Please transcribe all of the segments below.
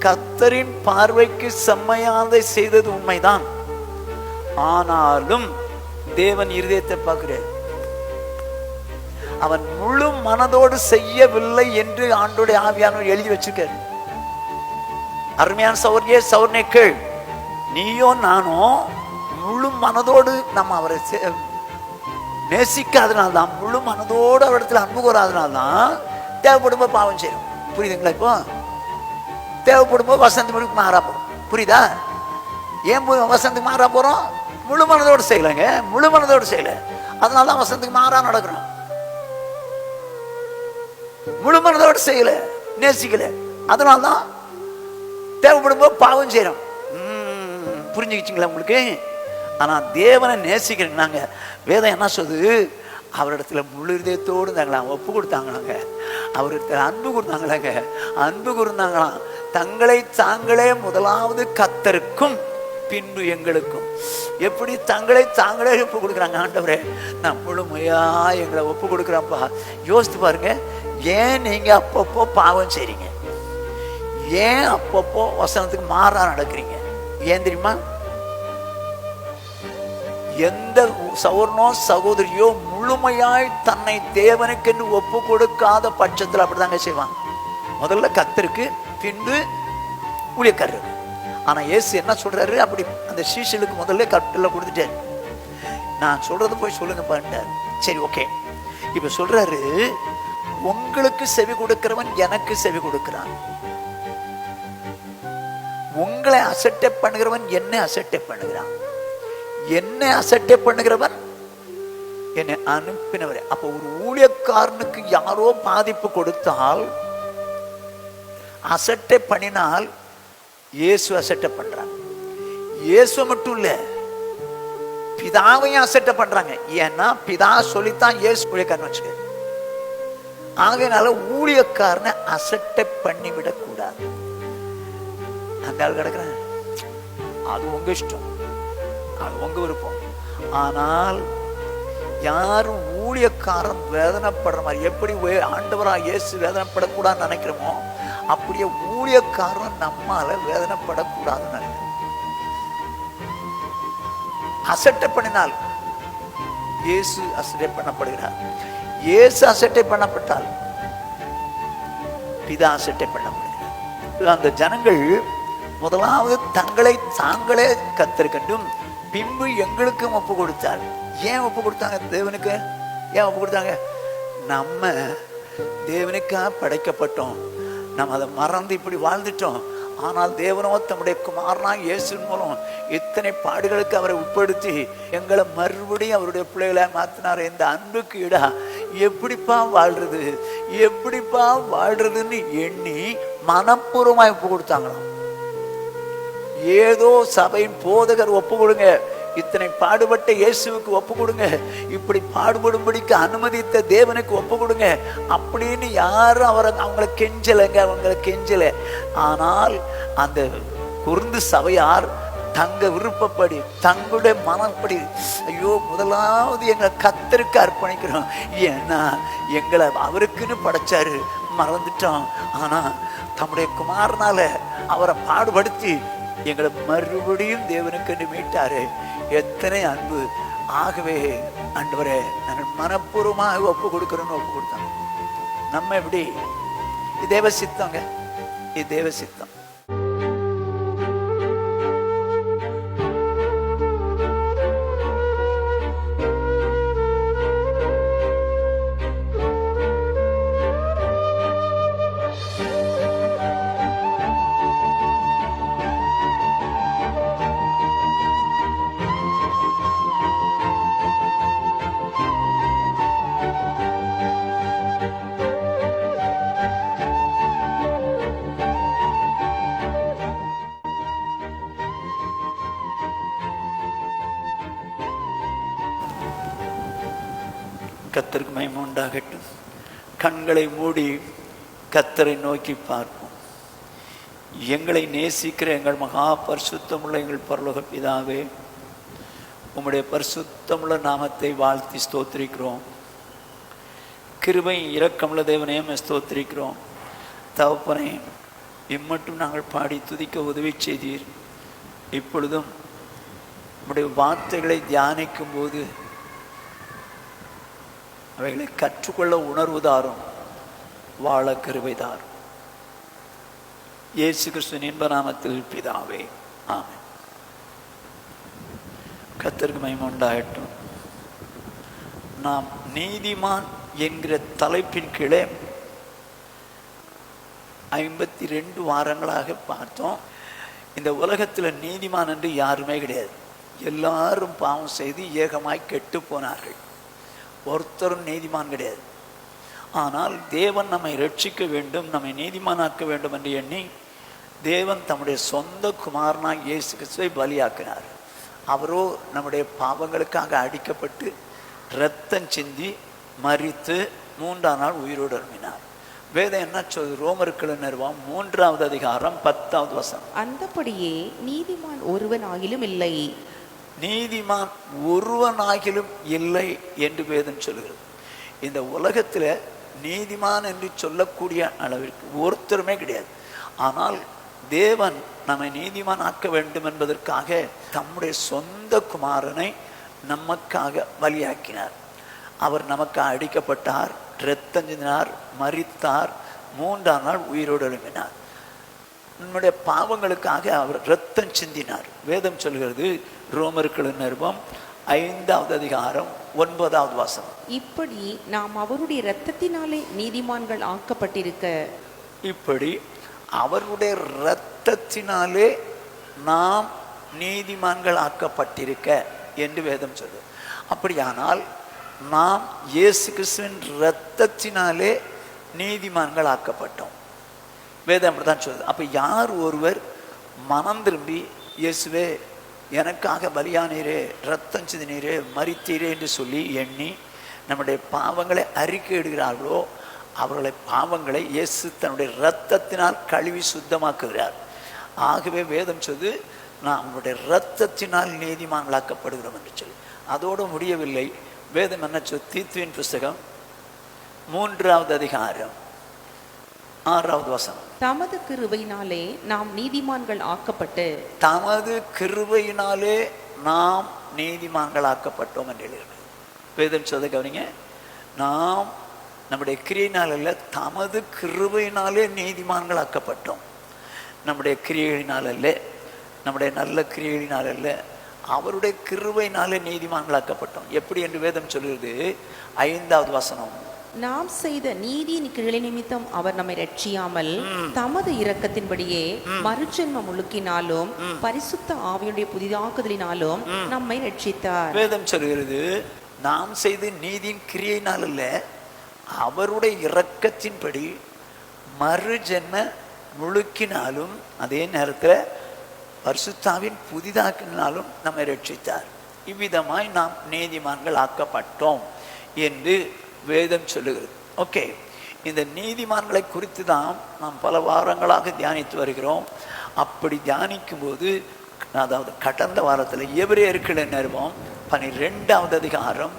கர்த்தரின் பார்வைக்கு செம்மையானதை செய்தது உண்மைதான். ஆனாலும் தேவன் இருதயத்தை பார்க்கிறார். அவன் முழு மனதோடு செய்யவில்லை என்று ஆண்டோடைய ஆவியானவர் எழுதி வச்சிருக்கார். அருமையான சௌர்யே சௌர்ணே கேள், நீயோ நானோ முழு மனதோடு நம்ம அவரை நேசிக்காதனால்தான், முழு மனதோடு அவரிடத்துல அன்பு கூறாதனால்தான் தேவைப்படும்போது பாவம் செய்யும். புரியுதுங்களா? இப்போ தேவைப்படும்போது வசந்தத்துக்கு மாறா போறோம். புரியுதா? ஏன் வசந்தத்துக்கு மாறா போறோம்? முழு மனதோடு செய்யலைங்க, முழு மனதோடு செய்யல. அதனாலதான் வசந்தத்துக்கு மாறா நடக்கிறோம். முழு மனதோடு செய்யல, நேசிக்கல, அதனால்தான் தேவைப்படும்போது பாவம் செய்யறோம். புரிஞ்சுக்கிச்சிங்களா உங்களுக்கு? ஆனா தேவனை நேசிக்கிறேன்னாங்க. வேதம் என்ன சொல்லுது? அவரிடத்துல முழு இதயத்தோடு இருந்தாங்களாம், ஒப்பு கொடுத்தாங்களாங்க, அவரிடத்துல அன்பு கொடுத்தாங்களாங்க, அன்பு கொடுத்தாங்களாம். தங்களை தாங்களே முதலாவது கர்த்தருக்கும் பின்பு எங்களுக்கும். எப்படி தங்களை தாங்களே ஒப்பு கொடுக்குறாங்க? ஆண்டவரே, நான் முழுமையா எங்களை ஒப்பு கொடுக்குறப்பா. யோசித்து பாருங்க, ஏன் நீங்க அப்பப்போ பாவம் செய்றீங்க? ஏன் அப்பப்போ வசனத்துக்கு மாறா நடக்கிறீங்க? ஏன் தெரியுமா? எந்த சகோதரனோ சகோதரியோ முழுமையாய் தன்னை தேவனுக்கு ஒப்பு கொடுக்காத பட்சத்தில் அப்படிதாங்க செய்வான். முதல்ல கர்த்தருக்கு, பின்பு ஊழியக்காரருக்கு. ஆனா இயேசு என்ன சொல்றாரு? அப்படி அந்த சீஷலுக்கு முதல்ல கட்டளை கொடுத்துட்டாரு. நான் சொல்றது போய் சொல்லுங்க பண்ணிட்டார். சரி, ஓகே. இப்ப சொல்றாரு, உங்களுக்கு செவி கொடுக்கிறவன் எனக்கு செவி கொடுக்கிறான், உங்களை அசட்டை பண்ணுகிறவன் என்னை அசட்டை பண்ணுகிறான், என்னை அசட்டை பண்ணுகிறவன் என்னை அனுப்பினவரே. அப்ப ஒரு ஊழியக்காரனுக்கு யாரோ பாதிப்பு கொடுத்தால், அசட்டை பண்ணினால், இயேசு அசட்டை பண்றாங்க. இயேசு மட்டும் இல்ல, பிதாவையும் அசட்டை பண்றாங்க. ஏன்னா பிதா சொல்லித்தான் இயேசு ஊழியக்காரன் வச்சுக்க. ஆகையினால ஊழியக்காரனை அசட்டை பண்ணிவிடக் கூடாது. அந்த ஆள் கிடக்குறேன், அது உங்க இஷ்டம், அது உங்க விருப்பம். ஆனால் யாரும் ஊழியக்காரன் வேதனைப்படுற மாதிரி, எப்படி ஆண்டவராக இயேசு வேதனைப்படக்கூடாதுன்னு நினைக்கிறோமோ, அப்படியே ஊழியக்காரன் நம்மால வேதனைப்படக்கூடாதுன்னு நினைக்கிறோம். அசட்டை பண்ணினால் இயேசு அசட்டை பண்ணப்படுகிறார். இயேசு அசட்டை பண்ணப்பட்டால் பிதா அசட்டை பண்ணப்படுகிறார். அந்த ஜனங்கள் முதலாவது தங்களை தாங்களே கர்த்தருக்கென்றும் பின்பு எங்களுக்கும் ஒப்பு கொடுத்தார். ஏன் ஒப்பு கொடுத்தாங்க? தேவனுக்கு. ஏன் ஒப்பு கொடுத்தாங்க? நம்ம தேவனுக்காக படைக்கப்பட்டோம், நம்ம அதை மறந்து இப்படி வாழ்ந்துட்டோம். ஆனால் தேவனோ தம்முடைய குமாரனா இயேசுவின் மூலம் இத்தனை பாடுகளுக்கு அவரை உட்படுத்தி எங்களை மறுபடியும் அவருடைய பிள்ளைகளை மாத்தினார். இந்த அன்புக்கு இடா எப்படிப்பா வாழ்றது, எப்படிப்பா வாழ்றதுன்னு எண்ணி மனப்பூர்வமாய் ஒப்பு கொடுத்தாங்களாம். ஏதோ சபையின் போதகர் ஒப்பு கொடுங்க, இத்தனை பாடுபட்ட இயேசுவுக்கு ஒப்பு கொடுங்க, இப்படி பாடுபடும்படிக்கு அனுமதித்த தேவனுக்கு ஒப்பு கொடுங்க அப்படின்னு யாரும் அவங்களை கெஞ்சலைங்க, அவங்களை கெஞ்சல. ஆனால் அந்த குருந்து சபையார் தங்க விருப்பப்படி, தங்களுடைய மனப்படி, ஐயோ முதலாவது எங்களை கர்த்தருக்கு அர்ப்பணிக்கிறோம், ஏன்னா எங்களை அவருக்குன்னு படைச்சாரு, மறந்துட்டோம். ஆனா தம்முடைய குமாரனால அவரை பாடுபடுத்தி எங்களை மறுபடியும் தேவனுக்கு மீட்டாரு. எத்தனை அன்பு! ஆகவே ஆண்டவரே, நாங்கள் மனப்பூர்வமாக ஒப்பு கொடுக்கிறோன்னு ஒப்பு கொடுத்தாங்க. நம்ம எப்படி? இது தேவ சித்தங்க, இது தேவ சித்தம். கர்த்தருக்கு மகிமை உண்டாகட்டும். கண்களை மூடி கர்த்தரை நோக்கி பார்ப்போம். எங்களை நேசிக்கிற எங்கள் மகா பரிசுத்தமுள்ள எங்கள் பரலோக பிதாவே, உம்முடைய பரிசுத்தமுள்ள நாமத்தை வாழ்த்தி ஸ்தோத்திரிக்கிறோம். கிருபை இரக்கமுள்ள தேவனே ஸ்தோத்திரிக்கிறோம். தகப்பனே, இம்மட்டும் நாங்கள் பாடி துதிக்க உதவி செய்தீர். இப்பொழுதும் உம்முடைய வார்த்தைகளை தியானிக்கும் போது அவைகளை கற்றுக்கொள்ள உணர்வுதாரும், வாழ கிருபைதாரும். இயேசு கிறிஸ்துவின் இன்ப நாமத்தில் பிதாவே, ஆமென். கர்த்தருக்கு மகிமை உண்டாகட்டும். நாம் நீதிமான் என்கிற தலைப்பின் கீழே 52 வாரங்களாக பார்த்தோம். இந்த உலகத்தில் நீதிமான் என்று யாருமே கிடையாது. எல்லாரும் பாவம் செய்து ஏகமாய் கெட்டு போனார்கள். ஒருத்தரும் நீதிமான் கிடையாது. ஆனால் தேவன் நம்மை ரட்சிக்க வேண்டும், நம்மை நீதிமானாக்க வேண்டும் என்று எண்ணி தேவன் தம்முடைய சொந்த குமாரனாக இயேசு கிறிஸ்துவை பலியாக்கினார். அவரோ நம்முடைய பாவங்களுக்காக அடிக்கப்பட்டு இரத்தம் சிந்தி மரித்து 3ஆம் நாள் உயிரோடு எழுப்பினார். வேதம் என்ன சொல்றது? ரோமருக்கு நிறுவம் 3வது அதிகாரம் 10வது வசனம். அந்தபடியே நீதிமான் ஒருவனாகிலும் இல்லை, நீதிமான் ஒருவனாகிலும் இல்லை என்று வேதம் சொல்கிறது. இந்த உலகத்தில் நீதிமான் என்று சொல்லக்கூடிய அளவிற்கு ஒருத்தருமே கிடையாது. ஆனால் தேவன் நம்மை நீதிமான் ஆக்க வேண்டும் என்பதற்காக தம்முடைய சொந்த குமாரனை நமக்காக பலியாக்கினார். அவர் நமக்காக அடிக்கப்பட்டார், இரத்தம் சிந்தினார், மரித்தார், 3ஆம் நாள் உயிரோடு எழுப்பினார். நம்முடைய பாவங்களுக்காக அவர் இரத்தம் சிந்தினார். வேதம் சொல்கிறது, ரோமருக்கு நிருபம் 5வது அதிகாரம் 9வது வசனம். இப்படி நாம் அவருடைய இரத்தத்தினாலே நீதிமான்கள் ஆக்கப்பட்டிருக்க, இப்படி அவருடைய இரத்தத்தினாலே நாம் நீதிமான்கள் ஆக்கப்பட்டிருக்க என்று வேதம் சொல்கிறது. அப்படியானால் நாம் இயேசு கிறிஸ்துவின் இரத்தத்தினாலே நீதிமான்கள் ஆக்கப்பட்டோம். வேதம் அப்படித்தான் சொல்லுது. அப்போ யார் ஒருவர் மனம் திரும்பி இயேசுவே எனக்காக பலியானீரே, இரத்தம் சிந்தினீரே, மரித்தீரே என்று சொல்லி எண்ணி நம்முடைய பாவங்களை அறிக்கையிடுகிறார்களோ அவர்களை பாவங்களை இயேசு தன்னுடைய இரத்தத்தினால் கழுவி சுத்தமாக்குகிறார். ஆகவே வேதம் சொல்லுது, நாம் அவருடைய இரத்தத்தினால் நீதிமான்களாக்கப்படுகிறோம் என்று சொல்லி. அதோடு முடியவில்லை. வேதம் என்ன சொல்? தீத்துவின் புஸ்தகம் 3வது அதிகாரம் 6வது வசனம். தமது கிருபையினாலே நாம் நீதிமான்கள் ஆக்கப்பட்டு, தமது கிருபையினாலே நாம் நீதிமான்கள் ஆக்கப்பட்டோம் என்று எழுதுகிறது. வேதம் சொல்ல கவனிங்க, நாம் நம்முடைய கிரியையினால் அல்ல, தமது கிருபையினாலே நீதிமான்கள் ஆக்கப்பட்டோம். நம்முடைய கிரியைகளினால் அல்ல, நம்முடைய நல்ல கிரியைகளினால் அல்ல, அவருடைய கிருபையினாலே நீதிமான்களாக்கப்பட்டோம். எப்படி என்று வேதம் சொல்கிறது? 5வது வசனம். நாம் செய்த நீதியின் கிளை நிமித்தம் அவர் நம்மை ரட்சியாமல் தமது இரக்கத்தின்படியே மறுஜென்மம் முழுக்கினாலும் பரிசுத்த ஆவியுடைய புதிதாக்குதலினாலும் நம்மை ரட்சித்தார். வேதம் சொல்கிறது, நாம் செய்த நீதியின் கிரியையினால் அல்ல, அவருடைய இரக்கத்தின்படி மறுஜென்ம முழுக்கினாலும் அதே நேரத்தில் பரிசுத்தாவின் புதிதாக்கினாலும் நம்மை ரட்சித்தார். இவ்விதமாய் நாம் நீதிமான்கள் ஆக்கப்பட்டோம் என்று வேதம் சொல்லுகிறது. ஓகே, இந்த நீதிமான்களை குறித்து தான் நாம் பல வாரங்களாக தியானித்து வருகிறோம். அப்படி தியானிக்கும் போது, அதாவது கடந்த வாரத்தில் எபிரேயருக்கு நிருபம் 12வது அதிகாரம்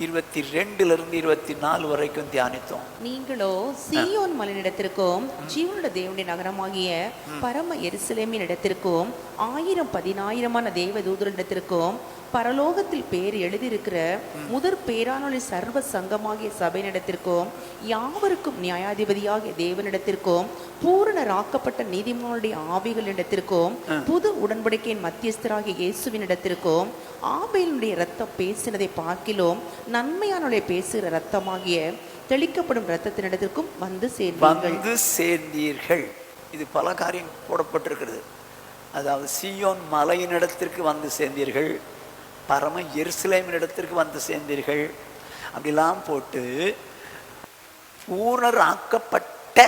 22லிருந்து 24 வரைக்கும் தியானித்தோம். நீங்களோ சீயோன் மலையிடத்திற்கும் ஜீவனுள்ள தேவனுடைய நகரமாகிய பரம எருசலேமின் இடத்திற்கும் 1000-10,000 தேவதூதரிடத்திற்கும் பரலோகத்தில் பேர் எழுதியிருக்கிற முதற் பேரானொழி சர்வ சங்கமாகிய சபையினிடத்திற்கும் யாவருக்கும் நியாயாதிபதியாகிய தேவனிடத்திற்கும் பூரணராக்கப்பட்ட நீதிமானுடைய ஆவிகளிடத்திற்கும் புது உடன்படிக்கையின் மத்தியஸ்தராகிய இயேசுவினிடத்திற்கும் ஆபேலுடைய இரத்தம் பேசினதை பார்க்கிலும் நன்மையானவளை பேசுகிற இரத்தமாகிய தெளிக்கப்படும் இரத்தத்தினிடத்திற்கும் வந்து சேர்ந்தீர்கள். இது பல காரியம் போடப்பட்டிருக்கிறது. அதாவது சீயோன் மலையினிடத்திற்கு வந்து சேர்ந்தீர்கள், பரம எருசலேமினிடத்திற்கு வந்து சேர்ந்தீர்கள், அப்படிலாம் போட்டு பூரணராக்கப்பட்ட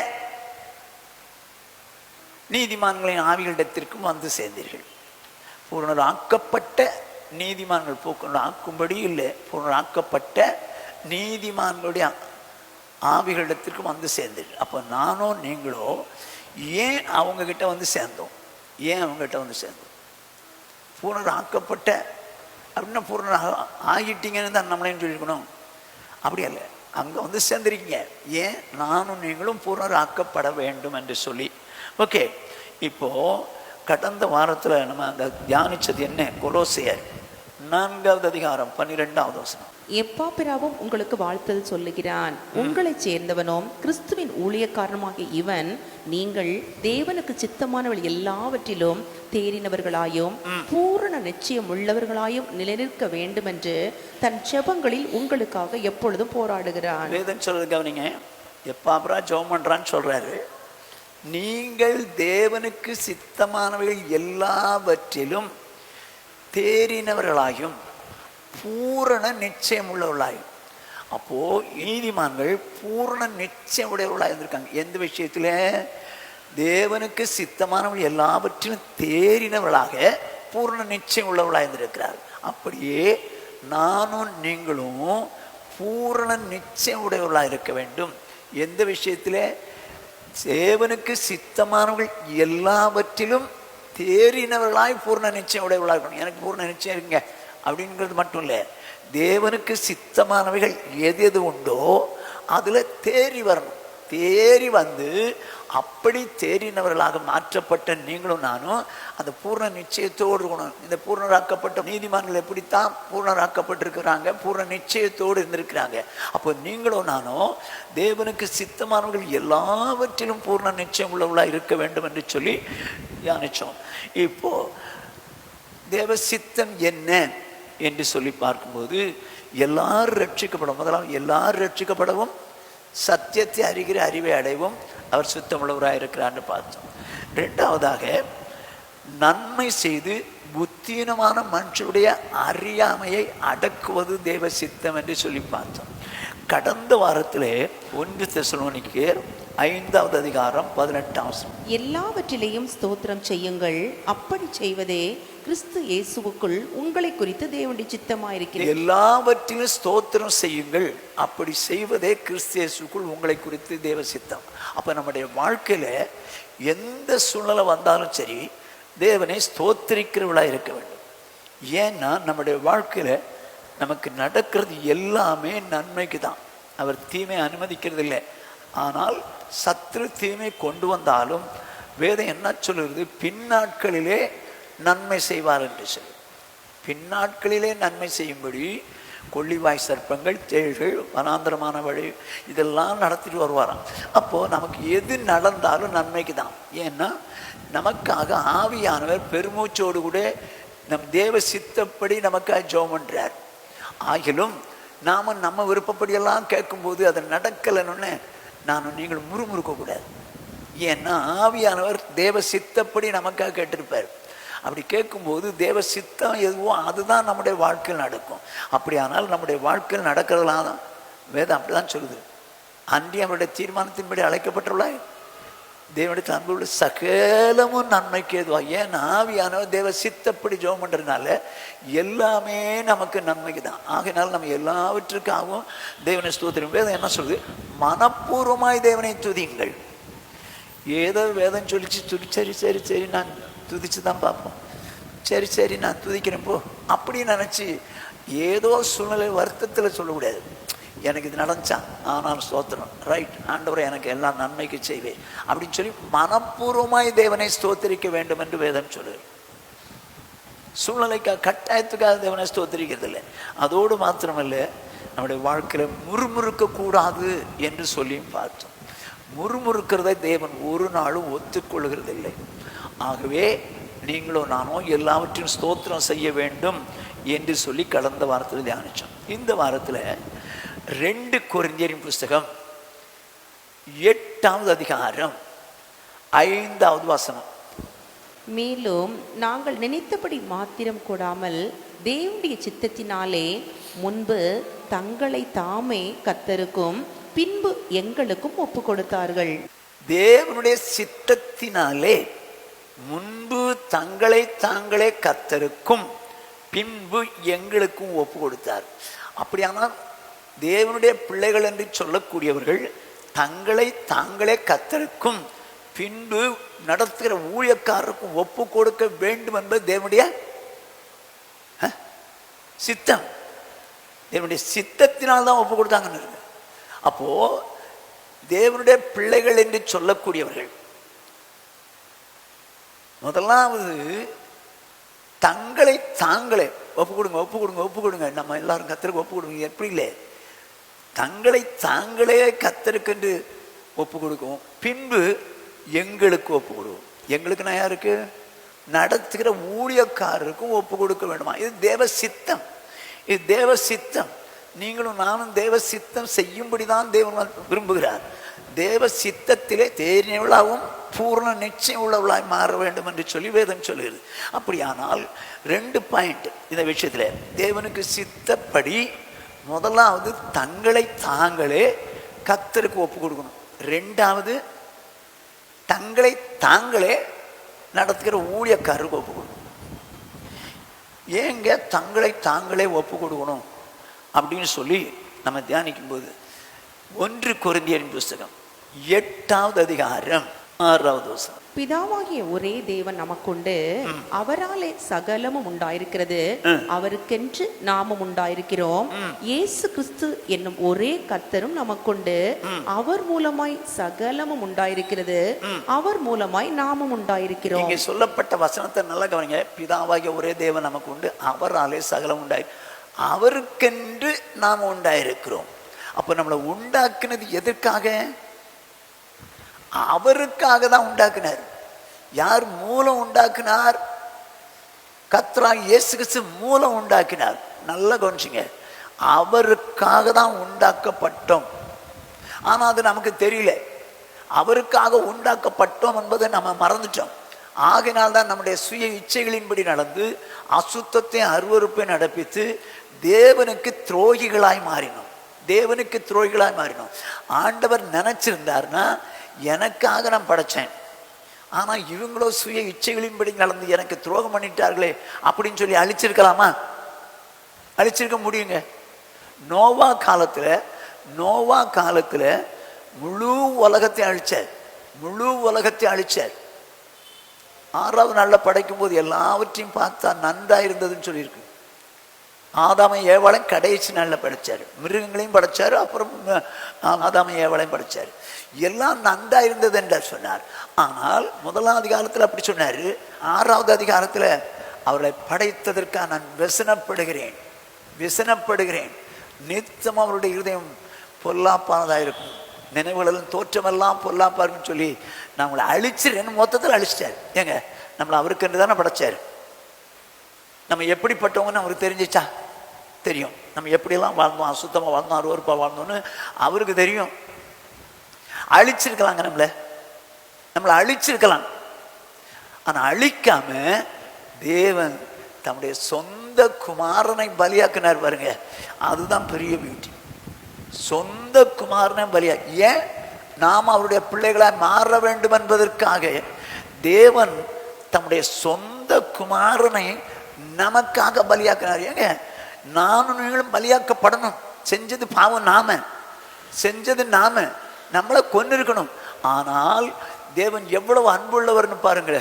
நீதிமான்களின் ஆவிகளிடத்திற்கும் வந்து சேர்ந்தீர்கள். பூரணராக்கப்பட்ட நீதிமான்கள் ஆக்கும்படி இல்லை, பூரணராக்கப்பட்ட நீதிமான்களுடைய ஆவிகளிடத்திற்கும் வந்து சேர்ந்தீர்கள். அப்போ நானோ நீங்களோ ஏன் அவங்கக்கிட்ட வந்து சேர்ந்தோம்? ஏன் அவங்ககிட்ட வந்து சேர்ந்தோம்? பூரணராக்கப்பட்ட அப்படின்னா பூரண ஆகிட்டீங்கன்னு தான் நம்மளையும் சொல்லிக்கணும். அப்படி அல்ல, அங்கே வந்து சேர்ந்துருக்கீங்க. ஏன்? நானும் நீங்களும் பூரணராக்கப்பட வேண்டும் என்று சொல்லி ஓகே, இப்போ கடந்த வாரத்தில் நம்ம அந்த தியானிச்சது என்ன? கொலோசியர் 4வது அதிகாரம் 12வது வசனம். எப்பாப்பிராவும் உங்களுக்கு வாழ்த்தல் சொல்லுகிறான். உங்களைச் சேர்ந்தவனும் கிறிஸ்துவின் ஊழியக்காரனுமாகிய இவன் நீங்கள் தேவனுக்கு சித்தமானவள் எல்லாவற்றிலும் தேறினவர்களாயும் பூரண நிச்சயம் உள்ளவர்களாயும் நிலைநிற்க வேண்டும் என்று தன் ஜெபங்களில் உங்களுக்காக எப்பொழுதும் போராடுகிறான். வேதம் சொல்றது கவனிங்க. எப்பாப்பிரா ஜெபம் பண்றான்னு சொல்றாரு. நீங்கள் தேவனுக்கு சித்தமானவர்கள் எல்லாவற்றிலும் தேறினவர்களாயும் பூரண நிச்சயம் உள்ளவர்களாயும். அப்போ நீதிமான்கள் பூரண நிச்சயம் உடையவர்களாக இருந்திருக்காங்க. எந்த விஷயத்துல? தேவனுக்கு சித்தமானவர்கள் எல்லாவற்றிலும் தேறினவர்களாக பூரண நிச்சயம் உள்ளவர்களாக இருந்திருக்கிறார். அப்படியே நானும் நீங்களும் பூரண நிச்சயம் உடையவர்களாக இருக்க வேண்டும். எந்த விஷயத்துல? தேவனுக்கு சித்தமானவர்கள் எல்லாவற்றிலும் தேறினவர்களாய் பூர்ண நிச்சயம் உடையவர்களாக இருக்கணும். எனக்கு பூர்ண நிச்சயம் இருக்குங்க அப்படிங்கிறது மட்டும் இல்லை, தேவனுக்கு சித்தமானவைகள் எது எது உண்டோ அதில் தேறி வரணும். தேறி வந்து அப்படி தேறினவர்களாக மாற்றப்பட்ட நீங்களும் நானும் அந்த பூர்ண நிச்சயத்தோடு இருக்கணும். இந்த பூர்ணராக்கப்பட்ட நீதிமான்கள் எப்படித்தான் பூர்ணராக்கப்பட்டிருக்கிறாங்க, பூர்ண நிச்சயத்தோடு இருந்திருக்கிறாங்க. அப்போ நீங்களும் நானும் தேவனுக்கு சித்தமானவர்கள் எல்லாவற்றிலும் பூர்ண நிச்சயம் உள்ளவர்களாக இருக்க வேண்டும் என்று சொல்லி தியானிச்சோம். இப்போ தேவ சித்தம் என்ன என்று சொல்லி பார்க்கும்போது எல்லாரும் ரட்சிக்கப்படும். முதலாவது எல்லாரும் ரட்சிக்கப்படவும் சத்தியத்தை அறிகிற அறிவை அடைவும் அவர் சுத்தமுள்ளவராக இருக்கிறான்னு பார்த்தோம். ரெண்டாவதாக நன்மை செய்து புத்தீனமான மனுஷனுடைய அறியாமையை அடக்குவது தேவ சித்தம் என்று சொல்லி பார்த்தோம். கடந்த வாரத்திலே 1 தெசலோனிக்கேயர் 5வது அதிகாரம் 18வது வசனம். எல்லாவற்றிலேயும் ஸ்தோத்திரம் செய்யுங்கள், அப்படி செய்வதே கிறிஸ்து இயேசுவுக்குள் உங்களை குறித்து தேவனுடைய சித்தமாயிருக்கிறது. எல்லாவற்றிலும் ஸ்தோத்திரம் செய்யுங்கள், அப்படி செய்வதே கிறிஸ்து இயேசுக்குள் உங்களை குறித்து தேவ சித்தம். அப்ப நம்முடைய வாழ்க்கையில எந்த சூழ்நிலை வந்தாலும் சரி தேவனை ஸ்தோத்திரிக்கிறவளா இருக்க வேண்டும். ஏன்னா நம்முடைய வாழ்க்கையில நமக்கு நடக்கிறது எல்லாமே நன்மைக்கு தான். அவர் தீமை அனுமதிக்கிறது இல்லை. ஆனால் சத்ரு தீமை கொண்டு வந்தாலும் வேதம் என்ன சொல்லுறது? பின்னாட்களிலே நன்மை செய்வார் என்று சொல்லி. பின்னாட்களிலே நன்மை செய்யும்படி கொள்ளிவாய் சர்ப்பங்கள், தேள்கள், வனாந்திரமான வழி இதெல்லாம் நடத்திட்டு வருவாராம். அப்போது நமக்கு எது நடந்தாலும் நன்மைக்கு தான். ஏன்னா நமக்காக ஆவியானவர் பெருமூச்சோடு கூட நம் தேவ சித்தப்படி நமக்காக ஜெபம் பண்றார். ஆகிலும் நாம் நம்ம விருப்பப்படியெல்லாம் கேட்கும்போது அது நடக்கலைன்னு நானும் நீங்கள் முறுமுறுக்க கூடாது. ஏன்னா ஆவியானவர் தேவ சித்தப்படி நமக்காக கேட்டிருப்பார். அப்படி கேட்கும்போது தேவ சித்தம் எதுவோ அதுதான் நம்முடைய வாழ்க்கையில் நடக்கும். அப்படியானால் நம்முடைய வாழ்க்கையில் நடக்கிறதுலாம் தான் வேதம் அப்படிதான் சொல்லுது. அன்றி அவருடைய தீர்மானத்தின்படி அழைக்கப்பட்டுள்ளாய் தேவனுடைய அன்புள்ள சகலமும் நன்மைக்கு ஏதுவா. ஏன்னா ஆவியானவர் தேவ சித்தப்படி ஜெபம் பண்றதுனால எல்லாமே நமக்கு நன்மைக்கு தான். ஆகையினால நம்ம எல்லாவற்றுக்காகவும் தேவனை ஸ்தோத்திரம். வேதம் என்ன சொல்லுது? மனப்பூர்வமாய் தேவனை துதிங்கள். ஏதோ வேதம் சொல்லிச்சு, சரி சரி சரி நான் துதிச்சு தான் பார்ப்போம், சரி சரி நான் துதிக்கிறேன் போ அப்படின்னு நினச்சி ஏதோ சூழ்நிலை வருத்தத்தில் சொல்லக்கூடாது. எனக்கு இது நடந்துச்சான் ஆனால் ஸ்தோத்திரம், ரைட் ஆண்டவரை எனக்கு எல்லாம் நன்மைக்கு செய்வேன் அப்படின்னு சொல்லி மனப்பூர்வமாய் தேவனை ஸ்தோத்திரிக்க வேண்டும் என்று வேதம் சொல்லுது. சூழ்நிலைக்காக கட்டாயத்துக்காக தேவனை ஸ்தோத்திரிக்கிறது இல்லை. அதோடு மாத்திரமல்ல, நம்முடைய வாழ்க்கையில் முறுமுறுக்க கூடாது என்று சொல்லியும் பார்த்தோம். முறுமுறுக்கிறதை தேவன் ஒரு நாளும் ஒத்துக்கொள்கிறது இல்லை. ஆகவே நீங்களும் நானும் எல்லாவற்றையும் ஸ்தோத்திரம் செய்ய வேண்டும் என்று சொல்லி கடந்த வாரத்தில் தியானிச்சோம். இந்த வாரத்தில் 2 கொரிந்தியரின் புஸ்தகம் 8வது அதிகாரம் 5வது வசனம். மேலும் நாங்கள் நினைத்தபடி மாத்திரம் கூடாமல் தேவனுடைய சித்தத்தினாலே முன்பு தங்களை தாமே கர்த்தருக்கும் பின்பு எங்களுக்கும் ஒப்பு கொடுத்தார்கள். தேவனுடைய சித்தத்தினாலே முன்பு தங்களை தாங்களே கர்த்தருக்கும் பின்பு எங்களுக்கும் ஒப்பு கொடுத்தார். அப்படியானால் தேவனுடைய பிள்ளைகள் என்று சொல்லக்கூடியவர்கள் தங்களை தாங்களே கர்த்தருக்கும் பின்பு நடத்துகிற ஊழியக்காரருக்கும் ஒப்பு கொடுக்க வேண்டும் என்பது தேவனுடைய சித்தம். தேவனுடைய சித்தத்தினால் தான் ஒப்பு கொடுத்தாங்கன்னு இருக்கு. அப்போ தேவனுடைய பிள்ளைகள் என்று சொல்லக்கூடியவர்கள் முதலாவது தங்களை தாங்களே ஒப்பு கொடுங்க, ஒப்பு கொடுங்க, ஒப்பு கொடுங்க. நம்ம எல்லாரும் கர்த்தருக்கு ஒப்பு கொடுங்க. எப்படி இல்லை, தங்களை தாங்களே கர்த்தருக்கு ஒப்பு கொடுக்கும். பின்பு எங்களுக்கு ஒப்பு கொடுக்கும். எங்களுக்குன்னா யாருக்கு? நடத்துகிற ஊழியக்காரருக்கும் ஒப்பு கொடுக்க வேண்டுமா? இது தேவ சித்தம், இது தேவ சித்தம். நீங்களும் நானும் தேவ சித்தம் செய்யும்படிதான் தேவன் விரும்புகிறார். தேவ சித்தத்திலே தேர்ந்தவளாகவும் பூர்ண நிச்சயம் உள்ளவளாய் மாற வேண்டும் என்று சொல்லி வேதம் சொல்லுகிறது. அப்படியானால் 2 பாயிண்ட் இந்த விஷயத்தில். தேவனுக்கு சித்தப்படி முதலாவது தங்களை தாங்களே கர்த்தருக்கு ஒப்பு கொடுக்கணும். 2வது தங்களை தாங்களே நடத்துகிற ஊழியக்காரருக்கு ஒப்பு கொடுக்கணும். ஏங்க தங்களை தாங்களே ஒப்பு கொடுக்கணும் அப்படின்னு சொல்லி நம்ம தியானிக்கும் போது 1 கொரிந்தியரின் புஸ்தகம் 8வது அதிகாரம் 6வது வசனம். பிதாவாகிய ஒரே தேவன் நமக்குண்டு, அவராலே சகலமும் உண்டாயிருக்கிறது, அவருக்கென்று நாமும் உண்டாயிருக்கிறோம். இயேசு கிறிஸ்து என்னும் ஒரே கர்த்தரும் நமக்குண்டு, அவர் மூலமாய் சகலமும் உண்டாயிருக்கிறது, அவர் மூலமாய் நாமும் உண்டாயிருக்கிறோம். இங்கே சொல்லப்பட்ட வசனத்தை நல்லா கவனிங்க. பிதாவாகிய ஒரே தேவன் நமக்கு உண்டு, அவராலே சகலம் உண்டாய், அவருக்கென்று நாம் உண்டாயிருக்கிறோம். அப்ப நம்மளை உண்டாக்குனது எதற்காக? அவருக்காக தான் உண்டாக்குனார். யார் மூலம் உண்டாக்குனார்? கர்த்தராகிய இயேசு கிறிஸ்து மூலம் உண்டாக்கினார். நல்லா கவனிச்சுங்க. அவருக்காக தான் உண்டாக்கப்பட்டோம். ஆனா அது நமக்கு தெரியல. அவருக்காக உண்டாக்கப்பட்டோம் என்பதை நம்ம மறந்துட்டோம். ஆகினால்தான் நம்முடைய சுய இச்சைகளின்படி நடந்து அசுத்தத்தை அருவருப்பை நடப்பித்து தேவனுக்கு துரோகிகளாய் மாறினோம். தேவனுக்கு துரோகிகளாய் மாறினோம். ஆண்டவர் நினைச்சிருந்தார்னா, எனக்காக நான் படைச்சேன், ஆனா இவங்களோ சுய இச்சைகளின்படி நடந்து எனக்கு துரோகம் பண்ணிட்டார்களே அப்படின்னு சொல்லி அழிச்சிருக்கலாமா? அழிச்சிருக்க முடியுங்க. நோவா காலத்துல முழு உலகத்தை அழிச்சார். முழு உலகத்தை அழிச்சார். 6வது நாளில் படைக்கும் போது எல்லாவற்றையும் பார்த்தா நன்றா இருந்ததுன்னு சொல்லியிருக்கு. ஆதாமை ஏவாளையும் கடைசி நாளில் படைச்சார். மிருகங்களையும் படைச்சாரு, அப்புறம் ஆதாமை ஏவாளையும் படைச்சார். எல்லாம் நன்றா இருந்தது என்று சொன்னார். ஆனால் 1வது அதிகாரத்தில் அப்படி சொன்னார். 6வது அதிகாரத்தில் அவர்களை படைத்ததற்காக நான் விசனப்படுகிறேன். நித்தம் அவருடைய இருதயம் பொல்லாப்பானதாக இருக்கும், நினைவுகளும் தோற்றமெல்லாம் பொல்லாப்பா இருக்குன்னு சொல்லி நம்மளை அழிச்சிருன்னு மொத்தத்தில் அழிச்சிட்டார். ஏங்க, நம்மளை அவருக்கென்று தானே படைச்சார். நம்ம எப்படிப்பட்டவங்கன்னு அவருக்கு தெரிஞ்சிச்சா? தெரியும். நம்ம எப்படியெல்லாம் வாழ்ந்தோம், அசுத்தமாக வாழ்ந்தோம், அருவருப்பாக வாழ்ந்தோன்னு அவருக்கு தெரியும். அழிச்சிருக்கலாங்க, நம்மளை அழிச்சிருக்கலாம். ஆனா அழிக்காம தேவன் தம்முடைய சொந்த குமாரனை பலியாக்கினார் பாருங்க. அதுதான் பெரிய பியூட்டி. சொந்த குமாரனை பலியா. ஏன்? நாம் அவருடைய பிள்ளைகளாய் மாற வேண்டும் என்பதற்காக தேவன் தம்முடைய சொந்த குமாரனை நமக்காக பலியாக்கினார். ஏங்க, நானும் நீங்களும் பலியாக்கப்படணும். செஞ்சது பாவம், செஞ்சது நம்மளை கொன்னு இருக்கணும். ஆனால் தேவன் எவ்வளவு அன்புள்ளவர்னு பாருங்க.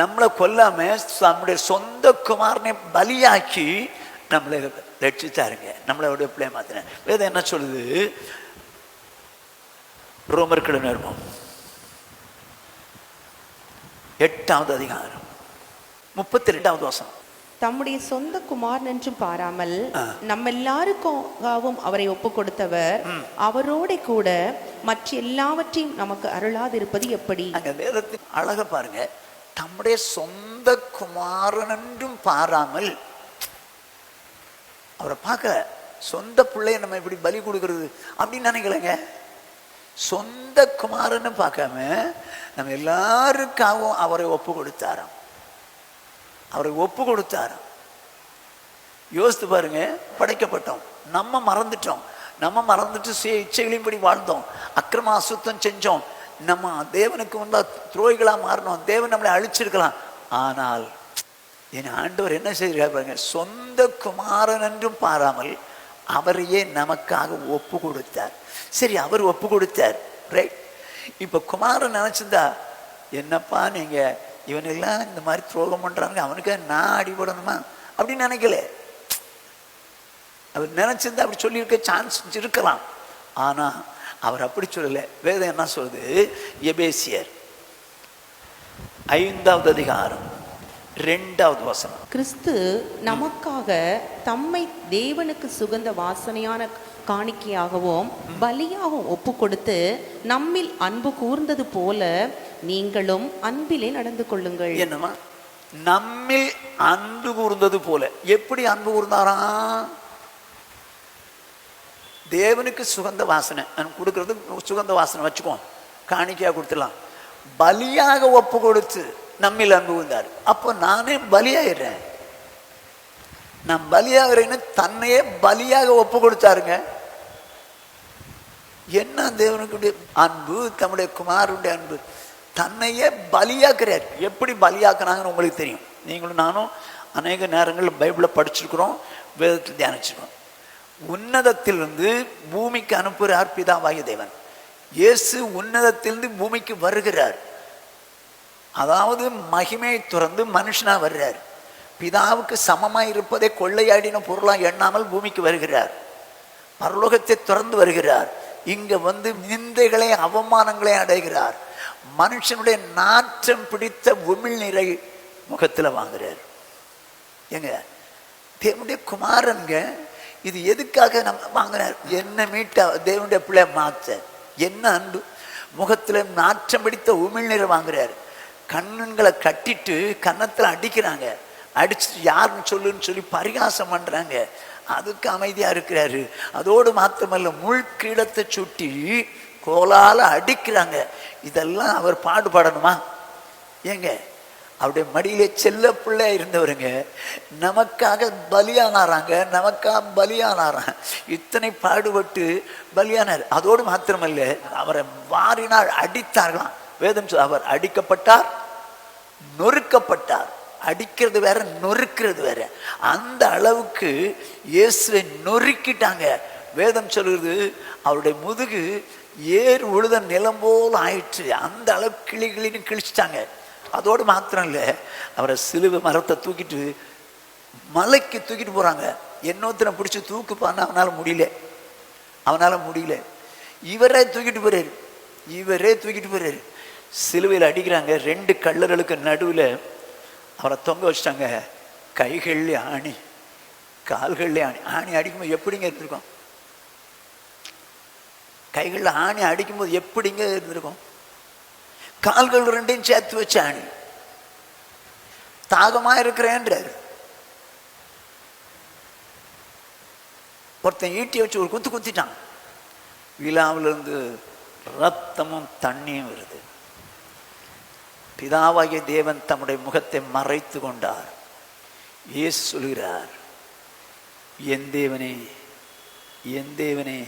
நம்மளை கொல்லாம நம்முடைய சொந்த குமாரனை பலியாக்கி நம்மளை ரட்சித்தாருங்க. நம்மளுடைய பிள்ளை மாத்தின. வேதம் என்ன சொல்லுது? ரோமர்கள் நிருபம் 8வது அதிகாரம் 32வது வசனம். தம்முடைய சொந்த குமாரன் என்றும் பாராமல் நம்ம எல்லாருக்காகவும் அவரை ஒப்பு கொடுத்தவர் அவரோட கூட மற்ற எல்லாவற்றையும் நமக்கு அருளாதிருப்பது எப்படி? அங்க வேதத்தின் அழக பாருங்க. தம்முடைய சொந்த குமாரன் என்றும் பாராமல், அவரை பார்க்க சொந்த பிள்ளைய நம்ம இப்படி பலி கொடுக்கறது அப்படின்னு நினைக்கலங்க. சொந்த குமாரன்னு பார்க்காம நம்ம எல்லாருக்காகவும் அவரை ஒப்பு கொடுத்தாராம். யோசித்து பாருங்க. படைக்கப்பட்டோம், நம்ம மறந்துட்டு சுய இச்சைகளின்படி வாழ்ந்தோம், அக்கிரம அசுத்தம் செஞ்சோம், நம்ம தேவனுக்கு வந்தா துரோகிகளா மாறணும், தேவன் நம்மளை அழிச்சிருக்கலாம். ஆனால் என் ஆண்டவர் என்ன செய்கிறார் பாருங்க. சொந்த குமாரன் என்றும் பாராமல் அவரையே நமக்காக ஒப்பு கொடுத்தார். சரி, அவர் ஒப்பு கொடுத்தார், ரைட். இப்ப குமாரன் நினைச்சிருந்தா, என்னப்பா நீங்க இவனெல்லாம் இந்த மாதிரி துரோகம் பண்றாங்க, அவனுக்கு நான் அடிபடணுமா அப்படின்னு நினைக்கல. அவர் நினைச்சிருந்தா அப்படி சொல்லியிருக்க சான்ஸ் இருக்கலாம். ஆனா அவர் அப்படி சொல்லல. வேதம் என்ன சொல்லுது? எபேசியர் 5வது அதிகாரம் 2வது வசனம். கிறிஸ்து நமக்காக தம்மை தேவனுக்கு சுகந்த வாசனையான காணிக்கையாகவும் பலியாகவும் ஒப்பு கொடுத்து நம்மில் அன்பு கூர்ந்தது போல நீங்களும் அன்பிலே நடந்து கொள்ளுங்கள். என்னமா நம்மில் அன்பு கூர்ந்தது போல? எப்படி அன்பு கூர்ந்தாராம்? தேவனுக்கு சுகந்த வாசனை கொடுக்கறது, சுகந்த வாசனை வச்சுக்கோ, காணிக்கையா கொடுத்துடலாம். பலியாக ஒப்பு கொடுத்து நம்மில் அன்பு கூர்ந்தார். அப்போ நானே பலியாயிடுறேன். நான் பலியாகிறேன்னு தன்னையே பலியாக ஒப்பு கொடுத்தாருங்க. என்ன தேவனுக்கு அன்பு, தம்முடைய குமாரனுடைய அன்பு, தன்னையே பலியாக்குறார். எப்படி பலியாக்குறாங்கன்னு உங்களுக்கு தெரியும். நீங்களும் நானும் அநேக நேரங்களில் பைபிளை படிச்சிருக்கிறோம், வேதத்தில் தியானிச்சிருக்கிறோம். உன்னதத்திலிருந்து பூமிக்கு அனுப்புகிறார் பிதாவாகிய தேவன். இயேசு உன்னதத்திலிருந்து பூமிக்கு வருகிறார். அதாவது மகிமையை துறந்து மனுஷனா வர்றார். பிதாவுக்கு சமமாய் இருப்பதை கொள்ளையாடின பொருளாக எண்ணாமல் பூமிக்கு வருகிறார். பரலோகத்தை துறந்து வருகிறார். இங்க வந்து நிந்தைகளை அவமானங்களை அடைகிறார். மனுஷனுடைய நாற்றம் பிடித்த உமிழ்நீரை முகத்தில் வாங்குறார். எங்க தேவனுடைய குமாரன்க இது எதுக்காக நம்ம வாங்கினார்? என்ன மீட்ட தேவனுடைய பிள்ளை மாற்ற என்ன அன்பு. முகத்தில் நாற்றம் பிடித்த உமிழ்நீரை வாங்குறாரு. கண்ணுங்களை கட்டிட்டு கன்னத்தில் அடிக்கிறாங்க. அடிச்சுட்டு யாருன்னு சொல்லுன்னு சொல்லி பரிகாசம் பண்றாங்க. அதுக்கு அமைதியா இருக்கிறாரு. அதோடு மாத்திரமல்ல, முள்கிடத்தை சுட்டி கோலால அடிக்கிறாங்க. இதெல்லாம் அவர் பாடுபடணுமா? ஏங்க அவருடைய மடியிலே செல்ல பிள்ளை இருந்தவருங்க நமக்காக பலியானாராங்க. நமக்காக பலியானாராங்க. இத்தனை பாடுபட்டு பலியானார். அதோடு மாத்திரமல்ல, அவரை வாரினால் அடித்தார்களாம். வேதம் அவர் அடிக்கப்பட்டார், நொறுக்கப்பட்டார். அடிக்கிறது வேற, நொறுக்கிறது வேற. அந்த அளவுக்கு இயேசுவை நொறுக்கிட்டாங்க. வேதம் சொல்லுது அவருடைய முதுகு ஏர் உழுத நிலம் போல் ஆயிற்று. அந்த அளவு கிளின்னு கிழிச்சிட்டாங்க. அதோடு மாத்திரம் இல்லை, அவரை சிலுவை மரத்தை தூக்கிட்டு மலைக்கு தூக்கிட்டு போறாங்க. இன்னொருத்தனை பிடிச்சி தூக்குப்பான்னு அவனால முடியல. இவரே தூக்கிட்டு போறாரு. சிலுவையில் அடிக்கிறாங்க. 2 கல்லர்களுக்கு நடுவில் அவரை தொங்க வச்சிட்டாங்க. கைகள்ல ஆணி, கால்கள்ல ஆணி. ஆணி அடிக்கும்போது எப்படிங்க இருந்திருக்கும்? கைகளில் ஆணி அடிக்கும்போது எப்படிங்க இருந்திருக்கும்? கால்கள் 2ஐயும் சேர்த்து வச்ச ஆணி. தாகமா இருக்கிறேன்றாரு. ஒருத்தன் ஈட்டியை வச்சு ஒரு குத்திட்டான். விழாவிலிருந்து ரத்தமும் தண்ணியும் வருது. பிதாவாகிய தேவன் தம்முடைய முகத்தை மறைத்து கொண்டார். இயேசு சொல்கிறார், என் தேவனே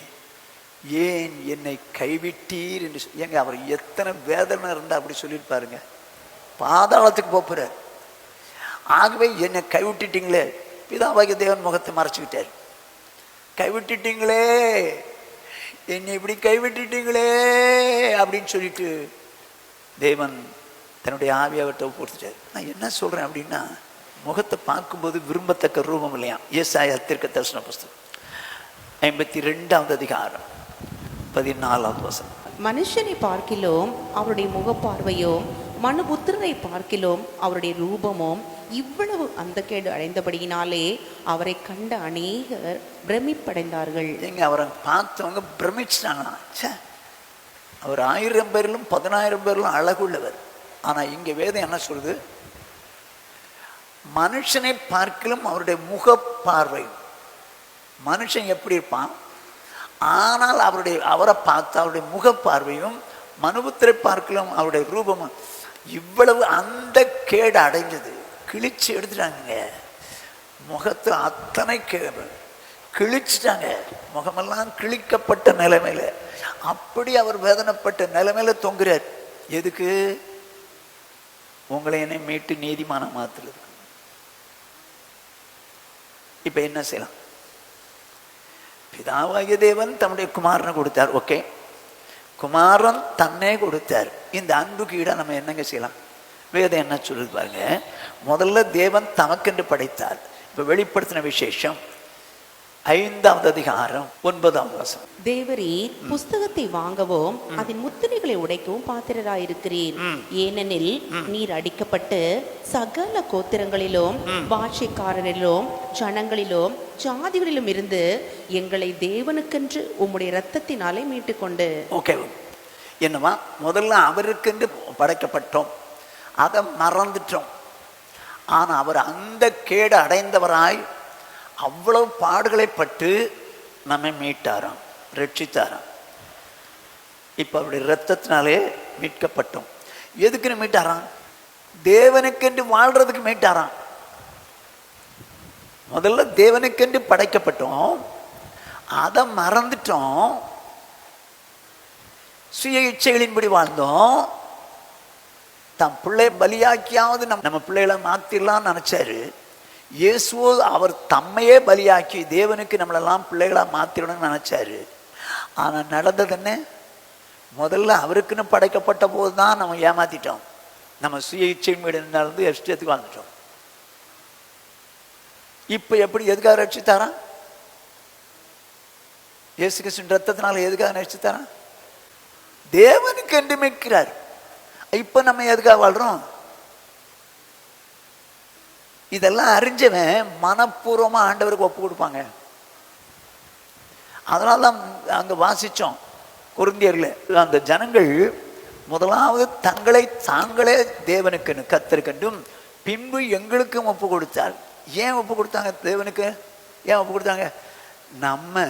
ஏன் என்னை கைவிட்டீர் என்று. ஏங்க அவர் எத்தனை வேதனை இருந்தா அப்படி சொல்லியிருப்பாருங்க. பாதாளத்துக்கு போறார். ஆகவே என்னை கைவிட்டுட்டீங்களே. பிதாவாகிய தேவன் முகத்தை மறைச்சுக்கிட்டார். கைவிட்டுட்டீங்களே, என்னை இப்படி கைவிட்டுட்டீங்களே அப்படின்னு சொல்லிட்டு தேவன் தன்னுடைய ஆவியாவற்றை கொடுத்துட்டார். நான் என்ன சொல்றேன் அப்படின்னா, முகத்தை பார்க்கும்போது விரும்பத்தக்க ரூபம் இல்லையா? ஏசாயா தீர்க்கதரிசன புஸ்தகம் 52வது அதிகாரம் 14வது வசனம். மனுஷனை பார்க்கிலும் அவருடைய முகப்பார்வையும் மனுபுத்திரரை பார்க்கிலும் அவருடைய ரூபமும் இவ்வளவு அந்தக்கேடு அடைந்தபடியினாலே அவரை கண்ட அநேகர் பிரமிப்படைந்தார்கள். எங்க அவரை பார்த்தவங்க பிரமிச்சிட்டாங்களா? அவர் 1000 பேரிலும் 10000 பேரிலும் அழகுள்ளவர். ஆனா இங்க வேதம் என்ன சொல்லுது? மனுஷனை பார்க்கிலும் அவருடைய முகப்பார்வை. மனுஷன் எப்படி இருப்பான்? ஆனால் அவரை பார்த்து அவருடைய முகப்பார்வையும் மனுபுத்திரை பார்க்கலாம் அவருடைய ரூபமும் இவ்வளவு அந்த கேடு அடைஞ்சது. கிழிச்சு எடுத்துட்டாங்க. முகத்தில் அத்தனை கிழிச்சிட்டாங்க. முகமெல்லாம் கிழிக்கப்பட்ட நிலைமையில, அப்படி அவர் வேதனைப்பட்ட நிலைமையில தொங்குறார். எதுக்கு? உங்களை என்னை மீட்டு நீதிமான மாத்துறது. இப்ப என்ன செய்யலாம்? பிதாவாகிய தேவன் தம்முடைய குமாரனை கொடுத்தார். ஓகே, குமாரன் தன்னே கொடுத்தார். இந்த அன்புக்கு ஈடா நம்ம என்னங்க செய்யலாம்? வேதம் என்ன சொல்லுது பாருங்க. முதல்ல தேவன் தமக்கென்று படைத்தார். இப்ப வெளிப்படுத்தின விசேஷம் 5வது அதிகாரம் 9வது வசனம். தேவரீர் புஸ்தகத்தை வாங்கவும் அதன் முத்திரைகளை உடைக்கவும் பாத்திரராயிருக்கிறீர். ஏனெனில் நீர் அடிக்கப்பட்டு சகல கோத்திரங்களிலும் பாஷைக்காரரிலும் ஜனங்களிலும் ஜாதிகளிலும் இருந்து எங்களை தேவனுக்கென்று உம்முடைய இரத்தத்தினாலே மீட்டுக்கொண்டு. ஓகே, என்னவா? முதல்ல அவருக்கென்று படைக்கப்பட்டோம், அதை மறந்துட்டோம். ஆனா அவர் அந்த கேடு அடைந்தவராய் அவ்வளவு பாடுகளை பட்டு நம்மை மீட்டாராம், ரட்சித்தாராம். இப்ப அவருடைய இரத்தத்தினாலே மீட்கப்பட்டோம். எதுக்குன்னு மீட்டாராம்? தேவனுக்கென்று வாழ்றதுக்கு மீட்டாராம். முதல்ல தேவனுக்கென்று படைக்கப்பட்டோம், அதை மறந்துட்டோம், சுய இச்சைகளின்படி வாழ்ந்தோம். தம் பிள்ளை பலியாக்கியாவது நம்ம பிள்ளைகளை மாத்திரலாம் நினைச்சாரு. இயேசுவோ அவர் தம்மையே பலியாக்கி தேவனுக்கு நம்மளெல்லாம் பிள்ளைகளா மாத்திரணும்னு நினைச்சாரு. ஆனா நடந்தது என்ன? முதல்ல அவருக்குன்னு படைக்கப்பட்ட போது தான் நம்ம ஏமாத்திட்டோம். நம்ம சுய இச்சையின் மீது நடந்து இஷ்டத்துக்கு வாழ்ந்துட்டோம். இப்ப எப்படி, எதுக்காக ரட்சித்தாரா? இயேசு கிறிஸ்துவின் ரத்தத்தினால எதுக்காக ரட்சித்தாரா? தேவனுக்கு என்று மீட்கிறார். இப்ப நம்ம எதுக்காக வாழ்றோம்? இதெல்லாம் அறிஞ்சவன் மனப்பூர்வமா ஆண்டவருக்கு ஒப்பு கொடுப்பாங்க. அதனால்தான் அங்க வாசிச்சோம் கொரிந்தியர்ல, அந்த ஜனங்கள் முதலாவது தங்களை தாங்களே தேவனுக்கு கர்த்தருக்கென்றும் பின்பு எங்களுக்கும் ஒப்பு கொடுத்தார். ஏன் ஒப்பு கொடுத்தாங்க தேவனுக்கு? ஏன் ஒப்பு கொடுத்தாங்க? நம்ம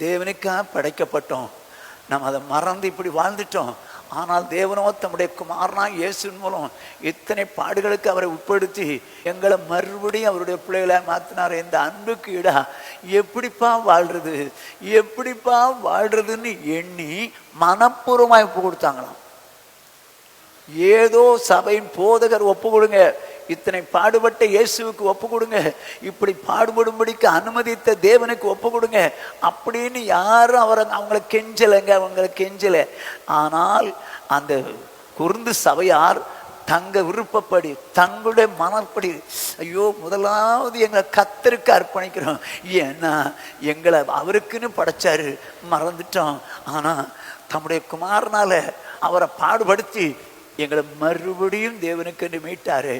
தேவனுக்காக படைக்கப்பட்டோம், நம்ம அதை மறந்து இப்படி வாழ்ந்துட்டோம். ஆனால் தேவனோ தம்முடைய குமாரனா இயேசுவின் மூலம் இத்தனை பாடுகளுக்கு அவரை உட்படுத்தி எங்களை மறுபடியும் அவருடைய பிள்ளைகளை மாத்தினார். இந்த அன்புக்கு இடா எப்படிப்பா வாழ்றது, எப்படிப்பா வாழ்றதுன்னு எண்ணி மனப்பூர்வமாக ஒப்பு கொடுத்தாங்களாம். ஏதோ சபையின் போதகர் ஒப்பு கொடுங்க, இத்தனை பாடுபட்ட இயேசுவுக்கு ஒப்பு கொடுங்க, இப்படி பாடுபடும்படிக்கு அனுமதித்த தேவனுக்கு ஒப்பு கொடுங்க அப்படின்னு யாரும் அவங்களை கெஞ்சலைங்க, அவங்களை கெஞ்சலை. ஆனால் அந்த குருந்து சபையார் தங்க விருப்பப்படி தங்களுடைய மனப்படி, ஐயோ முதலாவது எங்களை கர்த்தருக்கு அர்ப்பணிக்கிறோம், ஏன்னா எங்களை அவருக்குன்னு படைச்சாரு, மறந்துட்டோம். ஆனா தம்முடைய குமாரனால அவரை பாடுபடுத்தி எங்களை மறுபடியும் தேவனுக்கு மீட்டாரு.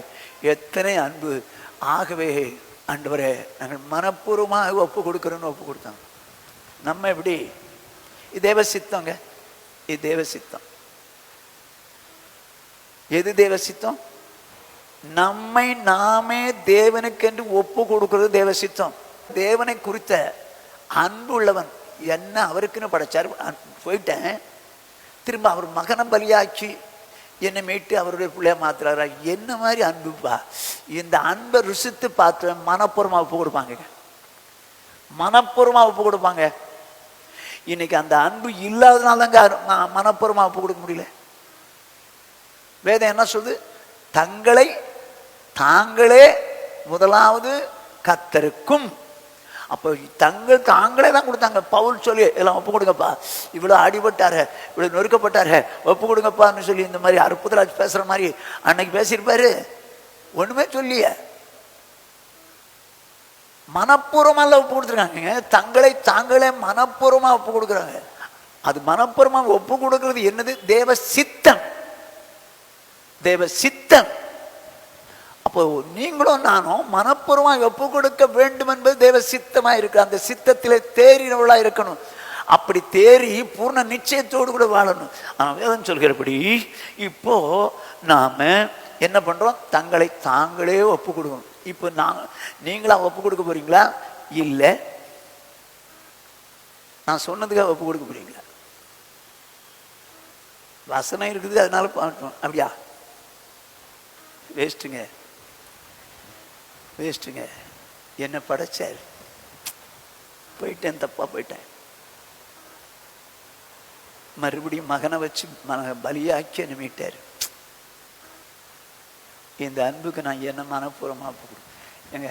எத்தனை அன்பு! ஆகவே ஆண்டவரே நாங்கள் மனப்பூர்வமாக ஒப்பு கொடுக்கிறோன்னு ஒப்பு கொடுத்தாங்க. நம்ம எப்படி? இது தேவ சித்தங்க, இது தேவ சித்தம். எது தேவ சித்தம்? நம்மை நாமே தேவனுக்கென்று ஒப்பு கொடுக்கிறது தேவ சித்தம். தேவனை குறித்த அன்பு உள்ளவன் என்ன அவருக்குன்னு படைச்சாரு, போயிட்டேன், திரும்ப அவர் மகனை பலியாக்கி என்னை மீட்டு அவருடைய பிள்ளைய மாத்துறாரா? என்ன மாதிரி அன்புப்பா! இந்த அன்பை ருசித்து பார்த்து மனப்பூர்வமாக ஒப்பு கொடுப்பாங்க, மனப்பூர்வமாக ஒப்பு கொடுப்பாங்க. இன்னைக்கு அந்த அன்பு இல்லாதனால தாங்க மனப்பூர்வமாக ஒப்பு கொடுக்க முடியல. வேதம் என்ன சொல்லுது? தங்களை தாங்களே முதலாவது கர்த்தருக்கும். அப்போ தாங்களே தான் கொடுத்தாங்க. பவுல் சொல்லி எல்லாம் ஒப்பு கொடுங்கப்பா, இவ்வளோ அடிபட்டாரு, இவ்வளோ நொறுக்கப்பட்டாரு, ஒப்பு கொடுங்கப்பான்னு சொல்லி இந்த மாதிரி அற்புதராஜ் பேசுற மாதிரி அன்னைக்கு பேசியிருப்பாரு. ஒண்ணுமே சொல்லிய மனப்பூர்வமாக ஒப்பு கொடுத்துருக்காங்க. தங்களை தாங்களே மனப்பூர்வமாக ஒப்பு கொடுக்குறாங்க. அது மனப்பூர்வமாக ஒப்பு கொடுக்கறது என்னது? தேவ சித்தம், தேவ சித்தம். அப்போ நீங்களும் நானும் மனப்பூர்வமாக ஒப்பு கொடுக்க வேண்டும் என்பது தேவ சித்தமா இருக்கு. அந்த சித்தத்திலே தேறினவளா இருக்கணும். அப்படி தேறி பூர்ண நிச்சயத்தோடு கூட வாழணும். வேதம் சொல்கிறபடி இப்போ நாம என்ன பண்றோம்? தங்களை தாங்களே ஒப்பு கொடுக்கணும். இப்போ நீங்களா ஒப்பு கொடுக்க போறீங்களா? இல்ல நான் சொன்னதுக்காக ஒப்பு கொடுக்க போறீங்களா? வசனம் இருக்குது அதனால பார்த்தோம், அப்படியா? வேஸ்ட்டுங்க, வேஸ்ட்டுங்க. என்ன படைச்சார், போயிட்டேன், தப்பா போயிட்டேன். மறுபடியும் மகனை வச்சு பலியாக்கி அனுப்பிட்டார். இந்த அன்புக்கு நான் என்ன மனப்பூர்வமாக கொடுக்கும்? ஏங்க,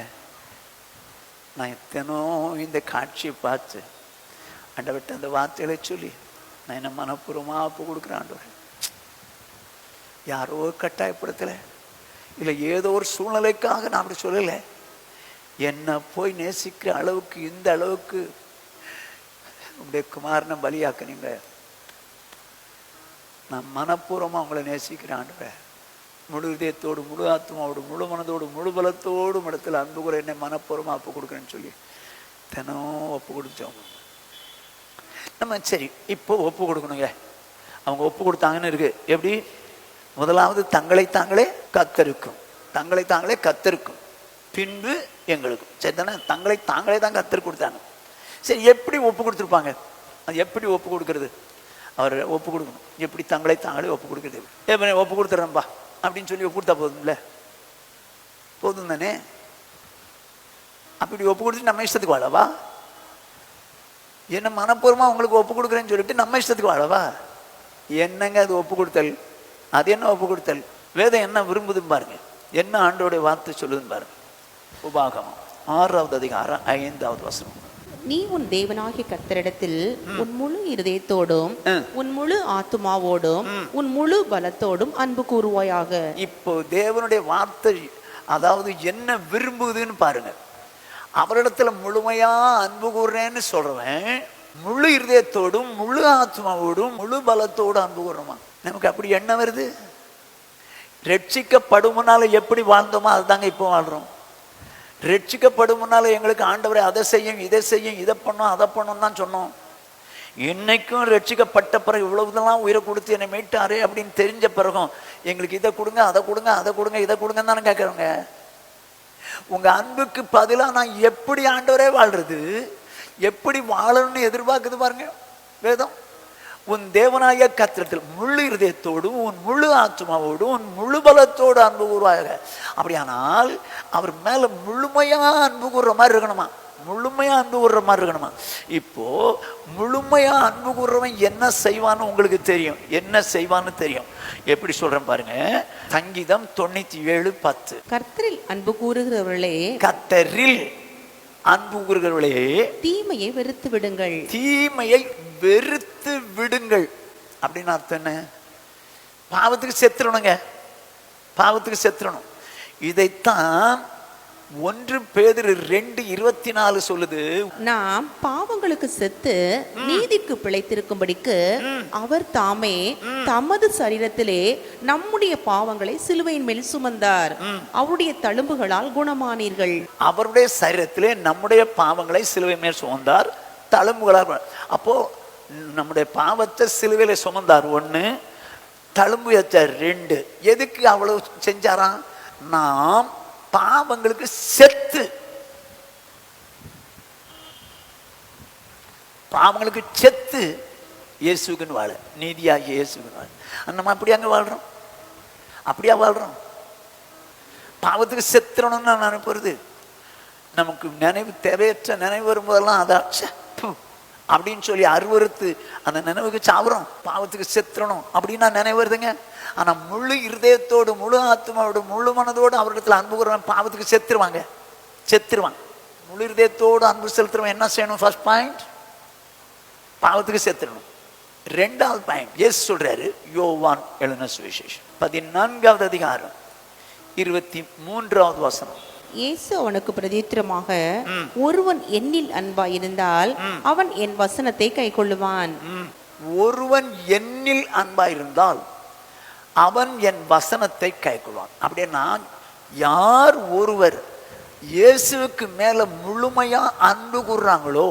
நான் எத்தனோ இந்த காட்சியை பார்த்து ஆண்டவர்கிட்ட அந்த வார்த்தைகளை சொல்லி நான் என்ன மனப்பூர்வமாக ஒப்பு கொடுக்குறேன். ஆண்டவர் யாரோ கட்டாயப்படுத்தலை, இல்லை ஏதோ ஒரு சூழ்நிலைக்காக நான் அப்படி சொல்லலை. என்ன போய் நேசிக்கிற அளவுக்கு, இந்த அளவுக்கு உங்களுடைய குமாரனை பலியாக்குனீங்க. நான் மனப்பூர்வமா உங்களை நேசிக்கிறேன் ஆண்டவரே. முழு இதயத்தோடு, முழு ஆத்மாவோடு, முழு மனதோடு, முழு பலத்தோடு இடத்துல அன்பு கூட என்னை மனப்பூர்வமா ஒப்பு கொடுக்குறேன்னு சொல்லி தினம் ஒப்பு கொடுத்தோம். நம்ம சரி இப்போ ஒப்பு கொடுக்கணுங்க. அவங்க ஒப்பு கொடுத்தாங்கன்னு இருக்கு. எப்படி? முதலாவது தங்களை தாங்களே கத்தருக்கும், தங்களை தாங்களே கத்தருக்கும், பின்பு எங்களுக்கும். சரி தானே? தங்களை தாங்களே தான் கத்தர் கொடுத்தாங்க. சரி, எப்படி ஒப்பு கொடுத்துருப்பாங்க? அது எப்படி ஒப்பு கொடுக்கறது? அவர் ஒப்பு கொடுக்கணும். எப்படி தங்களை தாங்களே ஒப்பு கொடுக்குறது? ஒப்பு கொடுத்துட்றேன்பா அப்படின்னு சொல்லி ஒப்பு கொடுத்தா போதும்ல? போதும் தானே? அப்படி ஒப்பு கொடுத்துட்டு நம்ம இஷ்டத்துக்கு வாழவா? என்ன மனப்பூர்வமா உங்களுக்கு ஒப்பு கொடுக்குறேன்னு சொல்லிட்டு நம்ம இஷ்டத்துக்கு வாழவா? என்னங்க அது ஒப்பு கொடுத்தல்? அது என்ன ஒப்பு கொடுத்தல்? வேதம் என்ன விரும்புதுன்னு பாருங்க, என்ன ஆண்டோடைய வார்த்தை சொல்லுதுன்னு பாருங்க. உபாகமம் 6வது அதிகாரம் 5வது வசனம். நீ உன் தேவனாகிய கர்த்தரிடத்தில் உன் முழு இருதயத்தோடும், உன் முழு ஆத்துமாவோடும், உன் முழு பலத்தோடும் அன்பு கூறுவாயாக. இப்போ தேவனுடைய வார்த்தை அதாவது என்ன விரும்புதுன்னு பாருங்க. அவரிடத்துல முழுமையா அன்பு கூறுறேன்னு சொல்றவன் முழு இருதயத்தோடும், முழு ஆத்மாவோடும், முழு பலத்தோடும் அன்பு கூறுறோமா? நமக்கு அப்படி என்ன வருது? ரட்சிக்கப்படும் முன்னால எப்படி வாழ்ந்தோமோ அதுதாங்க இப்போ வாழ்றோம். ரட்சிக்கப்படும் முன்னால எங்களுக்கு ஆண்டவரை அதை செய்யும், இதை செய்யும், இதை பண்ணோம், அதை பண்ணோம் தான் சொன்னோம். இன்னைக்கும் ரட்சிக்கப்பட்ட பிறகு இவ்வளவுதெல்லாம் உயிரை கொடுத்து என்னை மீட்டாரே அப்படின்னு தெரிஞ்ச பிறகும் எங்களுக்கு இதை கொடுங்க, அதை கொடுங்க, அதை கொடுங்க, இதை கொடுங்க தானே கேட்கறோங்க. உங்க அன்புக்கு பதிலாக நான் எப்படி ஆண்டவரே வாழ்றது, எப்படி வாழணும்னு எதிர்பார்க்குது பாருங்க வேதம். உன் தேவனாய கர்த்தரிடத்தில் முழு இருதயத்தோடும், உன் முழு ஆத்மாவோடும், உன் முழு பலத்தோடு அன்பு கூறுவாங்க. அப்படியானால் அவர் மேல முழுமையா அன்பு கூறுற மாதிரி இருக்கணுமா? முழுமையா அன்பு கூறுற மாதிரி இருக்கணுமா? இப்போ முழுமையா அன்பு கூறுறவன் என்ன செய்வான்னு உங்களுக்கு தெரியும். என்ன செய்வான்னு தெரியும். எப்படி சொல்றேன் பாருங்க. சங்கீதம் 97:10. கர்த்தரில் அன்பு கூறுகிறவர்களே, கர்த்தரில் அன்பு கூறுகிறவர்களே, தீமையை வெறுத்து விடுங்கள். தீமையை வெறுத்து விடுங்கள் அப்படின்னு அர்த்தம் என்ன? பாவத்துக்கு செத்துறணுங்க, பாவத்துக்கு செத்துறணும். இதைத்தான் 1 பேதுரு 2:24 சொல்லுது. நாம் பாவங்களுக்கு செத்து நீதிக்கு பிழைத்திருக்கும்படிக்கு அவர் தாமே தமது சரீரத்திலே நம்முடைய பாவங்களை சிலுவையின் மேல் சுமந்தார், அவருடைய தழும்புகளால் குணமானீர்கள். அவருடைய சரீரத்திலே நம்முடைய பாவங்களை சிலுவை மேல் சுமந்தார், தழும்புகளால். அப்போ நம்முடைய பாவத்தை சிலுவையில சுமந்தார் 1, தழும்பு வச்சார் 2. எதுக்கு அவ்வளவு செஞ்சாராம்? நாம் பாவங்களுக்கு செத்து, பாவங்களுக்கு செத்து இயேசுக்குன்னு வாழ, நீதியாகிய இயேசுக்குன்னு வாழ. நம்ம அப்படியாங்க வாழ்றோம்? அப்படியா வாழ்றோம்? பாவத்துக்கு செத்துறணும்னு நான் நினைப்பது. நமக்கு நினைவு, தேவையற்ற நினைவு வரும்போதெல்லாம் அதை அப்படின்னு சொல்லி அருவறுத்து அந்த நினைவுக்கு சாவுறோம். பாவத்துக்கு செத்துறணும் அப்படின்னு நான் நினைவு வருதுங்க. ஆனா முழு இருதயத்தோடு, முழு ஆத்மாவோடு, முழு மனதோடு அவரிடத்துல அன்பு கூறுறவன் பாவத்துக்கு செத்துருவாங்க, செத்துருவான். முழு இருதயத்தோடு அன்பு செலுத்துறவன் என்ன செய்யணும்? ஃபர்ஸ்ட் பாயிண்ட், பாவத்துக்கு செத்துறணும். 2வது பாயிண்ட் இயேசு சொல்றாரு. யோவான் எழுதின சுவிசேஷம் 14வது அதிகாரம் 23வது வசனம். இயேசு அவனுக்கு பிரதியுத்தரமாக, ஒருவன் என்னில் அன்பாய் இருந்தால் அவன் என் வசனத்தை கைக்கொள்ளுவான். ஒருவன் என்னில் அன்பாய் இருந்தால் அவன் என் வசனத்தை கைக்கொள்வான். அப்படின்னா யார் ஒருவர் இயேசுவுக்கு மேல முழுமையா அன்பு கூறுறாங்களோ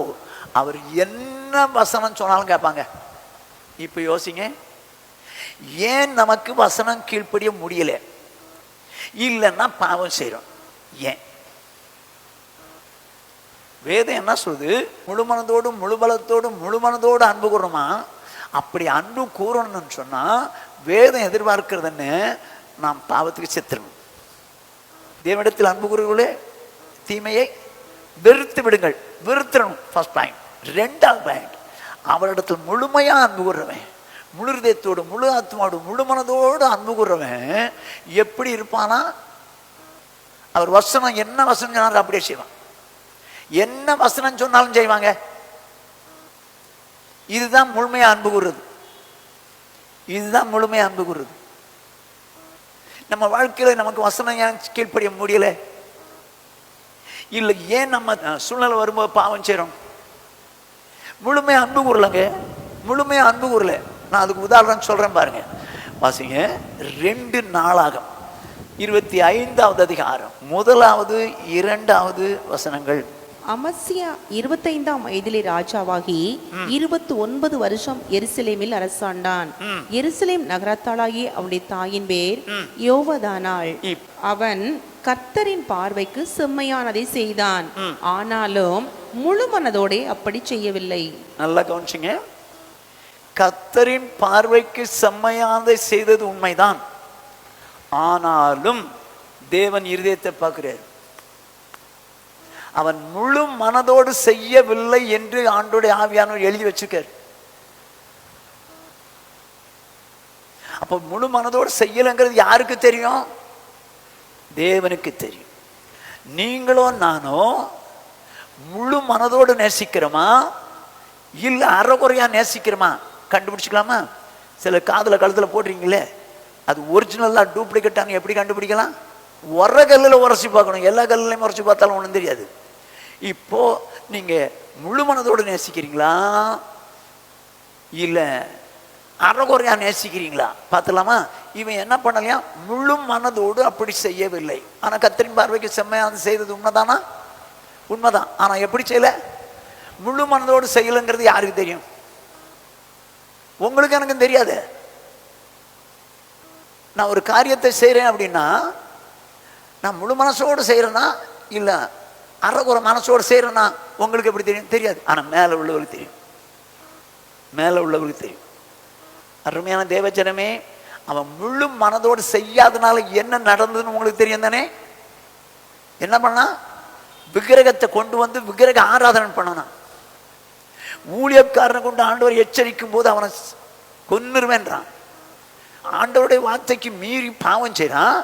அவர் என்ன வசனம் சொன்னாலும் கேட்பாங்க. இப்ப யோசிங்க, ஏன் நமக்கு வசனம் கீழ்ப்படிய முடியல? இல்லைன்னா பாவம் செய்யறோம். ஏன்? வேதம் என்ன சொல்லுது? முழு மனதோடு, முழு பலத்தோடு, முழு மனதோடு அன்பு கூறணுமா? அப்படி அன்பு கூறணும்னு சொன்னா வேதம் எதிர்பார்க்கிறதுன்னு நாம் பாவத்துக்கு செத்துறணும். தேவனிடத்தில் அன்பு கூறுகளே, தீமையை வெறுத்து விடுங்கள். வெறுத்துறணும், ஃபர்ஸ்ட் பாயிண்ட். 2வது பாயிண்ட், அவரிடத்தில் முழுமையா அன்பு கூறுறவன், முழு இதயத்தோடு, முழு ஆத்மாவோடு, முழு மனதோடு அன்பு கூறுறவன் எப்படி இருப்பானா? அவர் வசனம் என்ன வசனம் சொன்னாலும் அப்படியே செய்வான். என்ன வசனம் சொன்னாலும் செய்வாங்க. இதுதான் முழுமையா அன்பு கூறுறது. இதுதான் முழுமையா அன்பு கூறுறது. நம்ம வாழ்க்கையில நமக்கு வசனம் ஏன் கீழ்ப்படிய முடியல? இல்லை ஏன் நம்ம சூழ்நிலை வரும்போது பாவம் செய்கிறோம்? முழுமையாக அன்பு கூறலங்க, முழுமையாக அன்பு கூறல. நான் அதுக்கு உதாரணம் சொல்கிறேன் பாருங்க. வாசிங்க 2 நாளாகம் 25வது அதிகாரம் 1வது 2வது வசனங்கள். அமத்சியா 25ஆம் வயதிலே ராஜாவாகி 29 வருஷம் எருசலேமில் அரசாண்டான். எருசலேம் நகரத்தாளாகிய அவனுடைய தாயின் பேர் யோவதானாள். அவன் கர்த்தரின் பார்வைக்கு செம்மையானதை செய்தான், ஆனாலும் முழு மனதோடே அப்படி செய்யவில்லை. நல்லா கவனிச்சுங்க. கர்த்தரின் பார்வைக்கு செம்மையானதை செய்தது உண்மைதான், ஆனாலும் தேவன் இருதயத்தை பார்க்கிறார். அவன் முழு மனதோடு செய்யவில்லை என்று ஆண்டோடைய ஆவியானவர் எழுதி வச்சிருக்கார். அப்ப முழு மனதோடு செய்யலைங்கிறது யாருக்கு தெரியும்? தேவனுக்கு தெரியும். நீங்களோ நானோ முழு மனதோடு நேசிக்கிறோமா இல்ல அறகுறையா நேசிக்கிறோமா கண்டுபிடிச்சுக்கலாமா? சில காதுல கழுத்துல போடுறீங்களே, அது ஒரிஜினலா டூப்ளிகேட்டான எப்படி கண்டுபிடிக்கலாம்? உர கல்லில் உரசி பார்க்கணும். எல்லா கல்லையும் உரசி பார்த்தாலும் ஒன்றும் தெரியாது. இப்போ நீங்க முழு மனதோடு நேசிக்கிறீங்களா இல்ல அறகுறையா நேசிக்கிறீங்களா பார்த்துலாமா? இவன் என்ன பண்ணலையா? முழு மனதோடு அப்படி செய்யவில்லை. ஆனா கர்த்தரின் பார்வைக்கு செம்மையாக செய்தது உண்மைதானா? உண்மைதான். ஆனா எப்படி செய்யல? முழு மனதோடு செய்யலைங்கிறது யாருக்கு தெரியும்? உங்களுக்கு எனக்கும் தெரியாது. நான் ஒரு காரியத்தை செய்கிறேன் அப்படின்னா நான் முழு மனசோடு செய்கிறேன்னா இல்லை அறகுறை மனசோடு செய்கிறேன்னா உங்களுக்கு எப்படி தெரியும்? தெரியாது. ஆனால் மேலே உள்ளவர்களுக்கு தெரியும், மேலே உள்ளவர்களுக்கு தெரியும். அருமையான தேவஜனமே, அவன் முழு மனதோடு செய்யாதனால என்ன நடந்ததுன்னு உங்களுக்கு தெரியும் தானே? என்ன பண்ணா? விக்கிரகத்தை கொண்டு வந்து விக்கிரக ஆராதனை பண்ணணும். ஊழியக்காரனை கொண்டு ஆண்டவர் எச்சரிக்கும் போது அவனை கொன்னுருவேன்றான். ஆண்டவருடைய வார்த்தைக்கு மீறி பாவம் செய்றான்.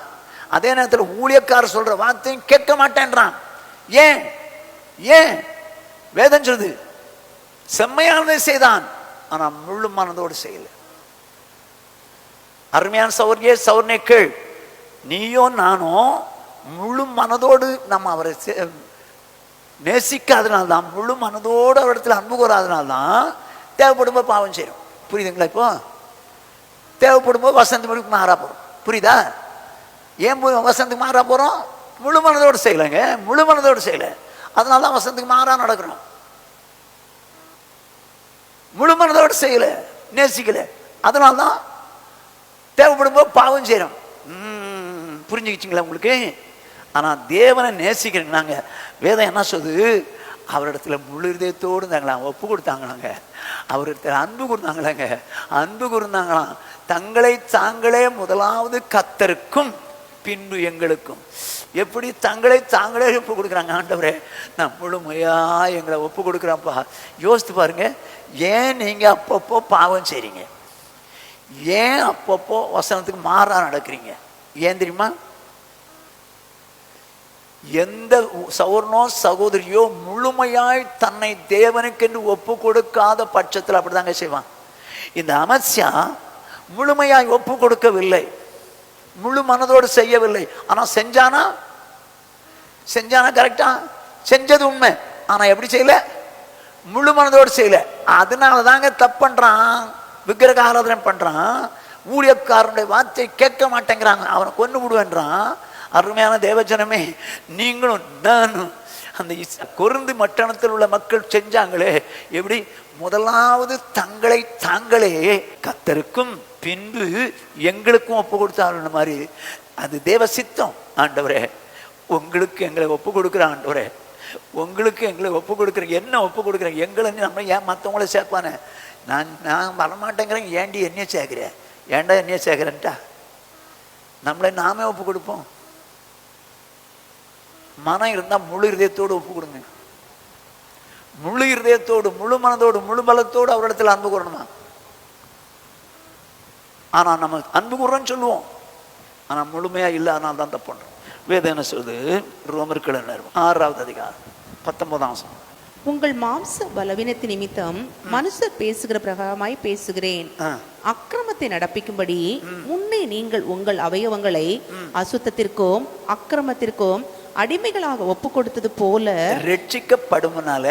அதே நேரத்தில் ஊழியக்காரர் சொல்ற வார்த்தையும் கேட்க மாட்டேன்றான். ஏன்? ஏன்? வேதம் சொல்லுது செம்மையானதை செய்தான், ஆனா முழு மனதோடு செய்யல. அருமையான சௌர்யே சௌர்ணே கேள், நீயோ நானோ முழு மனதோடு நம்ம அவரை நேசிக்காதனால்தான், முழு மனதோடு அவரிடத்தில் அன்பு கூறாதனால்தான் தேவைப்படும்போது பாவம் செய்யறோம். புரியுதுங்களா? இப்போ தேவைப்படும்போது வசந்தத்துக்கு மாறா போறோம். புரியுதா? ஏன் வசந்தத்துக்கு மாறா போறோம்? முழு மனதோடு செய்யலைங்க, முழு மனதோடு செய்யல. அதனாலதான் வசந்தத்துக்கு மாறா நடக்கிறோம். முழு மனதோடு செய்யல, நேசிக்கல, அதனால்தான் தேவைப்படும்போது பாவம் செய்யறோம். புரிஞ்சுக்கிச்சிங்களா உங்களுக்கு? ஆனா தேவனை நேசிக்கிறேங்க நாங்க. வேதம் என்ன சொல்லுது? அவரிடத்துல முழு இதயத்தோடு இருந்தாங்களாம், ஒப்பு கொடுத்தாங்களாங்க, அவரிடத்துல அன்பு கூர்ந்தாங்களாங்க, அன்பு கூர்ந்தாங்களாம். தங்களை தாங்களே முதலாவது கர்த்தருக்கும் பின்பு எங்களுக்கும். எப்படி தங்களை தாங்களே ஒப்பு கொடுக்குறாங்க? ஆண்டவரே நான் முழுமையா எங்களை ஒப்பு கொடுக்குறப்பா. யோசித்து பாருங்க, ஏன் நீங்க அப்பப்போ பாவம் செய்றீங்க? ஏன் அப்பப்போ வசனத்துக்கு மாறா நடக்கிறீங்க? ஏன் தெரியுமா? எந்த சௌர்ணோ சகோதரியோ முழுமையாய் தன்னை தேவனுக்கென்று ஒப்பு கொடுக்காத பட்சத்தில் அப்படிதாங்க செய்வான். இந்த அமத்சியா முழுமையாய் ஒப்பு கொடுக்கவில்லை, முழு மனதோடு செய்யவில்லை. ஆனா செஞ்சானா? செஞ்சானா? கரெக்டா செஞ்சது உண்மை. ஆனா எப்படி செய்யல? முழு மனதோடு செய்யல. அதனால தாங்க தப்பு பண்றான், விக்கிரக ஆராதனை பண்றான், ஊழியக்காரனுடைய வார்த்தை கேட்க மாட்டேங்கிறாங்க, அவனை கொண்டு விடுவேன்றான். அருமையான தேவஜனமே, நீங்களும் நானும் அந்த கொருந்து மட்டணத்தில் உள்ள மக்கள் செஞ்சாங்களே, எப்படி? முதலாவது தங்களை தாங்களே கர்த்தருக்கும் பின்பு எங்களுக்கும் ஒப்பு கொடுத்தாருன்ற மாதிரி. அது தேவ சித்தம். ஆண்டவரே உங்களுக்கு எங்களை ஒப்பு கொடுக்குற, ஆண்டவரே உங்களுக்கு எங்களை ஒப்பு கொடுக்குற, என்ன ஒப்பு கொடுக்குறேன்? எங்களை நம்ம ஏன் மற்றவங்கள சேர்ப்பானே? நான் வரமாட்டேங்கிறேன், ஏண்டி என்னைய சேர்க்கிறேன்? ஏன்டா என்னைய சேர்க்கிறேன்ட்டா நம்மளை நாமே ஒப்பு கொடுப்போம். மனம் இருந்தால் முழு இதயத்தோடு ஒப்பு கொடுங்க. முழு இதயத்தோடு, முழு மனதோடு, முழு பலத்தோடு அவரிடத்தில் அன்பு கூறணுமா? ஆனா நம்ம அன்பு கூறன்னு சொல்லுவோம், ஆனா முழுமையா இல்லை, அதனால தான் தப்பு பண்றோம். வேதம் என்ன சொல்லுது? ரோமர்கள் 6வது அதிகாரம் 19ஆம் வசனம். உங்கள் மாம்ச பலவீனத்தின் நிமித்தம் மனுஷர் பேசுகிற பிரகாரமாய் பேசுகிறேன். அக்கிரமத்தை நடப்பிக்கும்படி முன்னே நீங்கள் உங்கள் அவயவங்களை அசுத்தத்திற்கும் அக்கிரமத்திற்கும் அடிமைகளாக ஒப்பு கொடுத்தது போல ரட்சிக்கப்படும்னால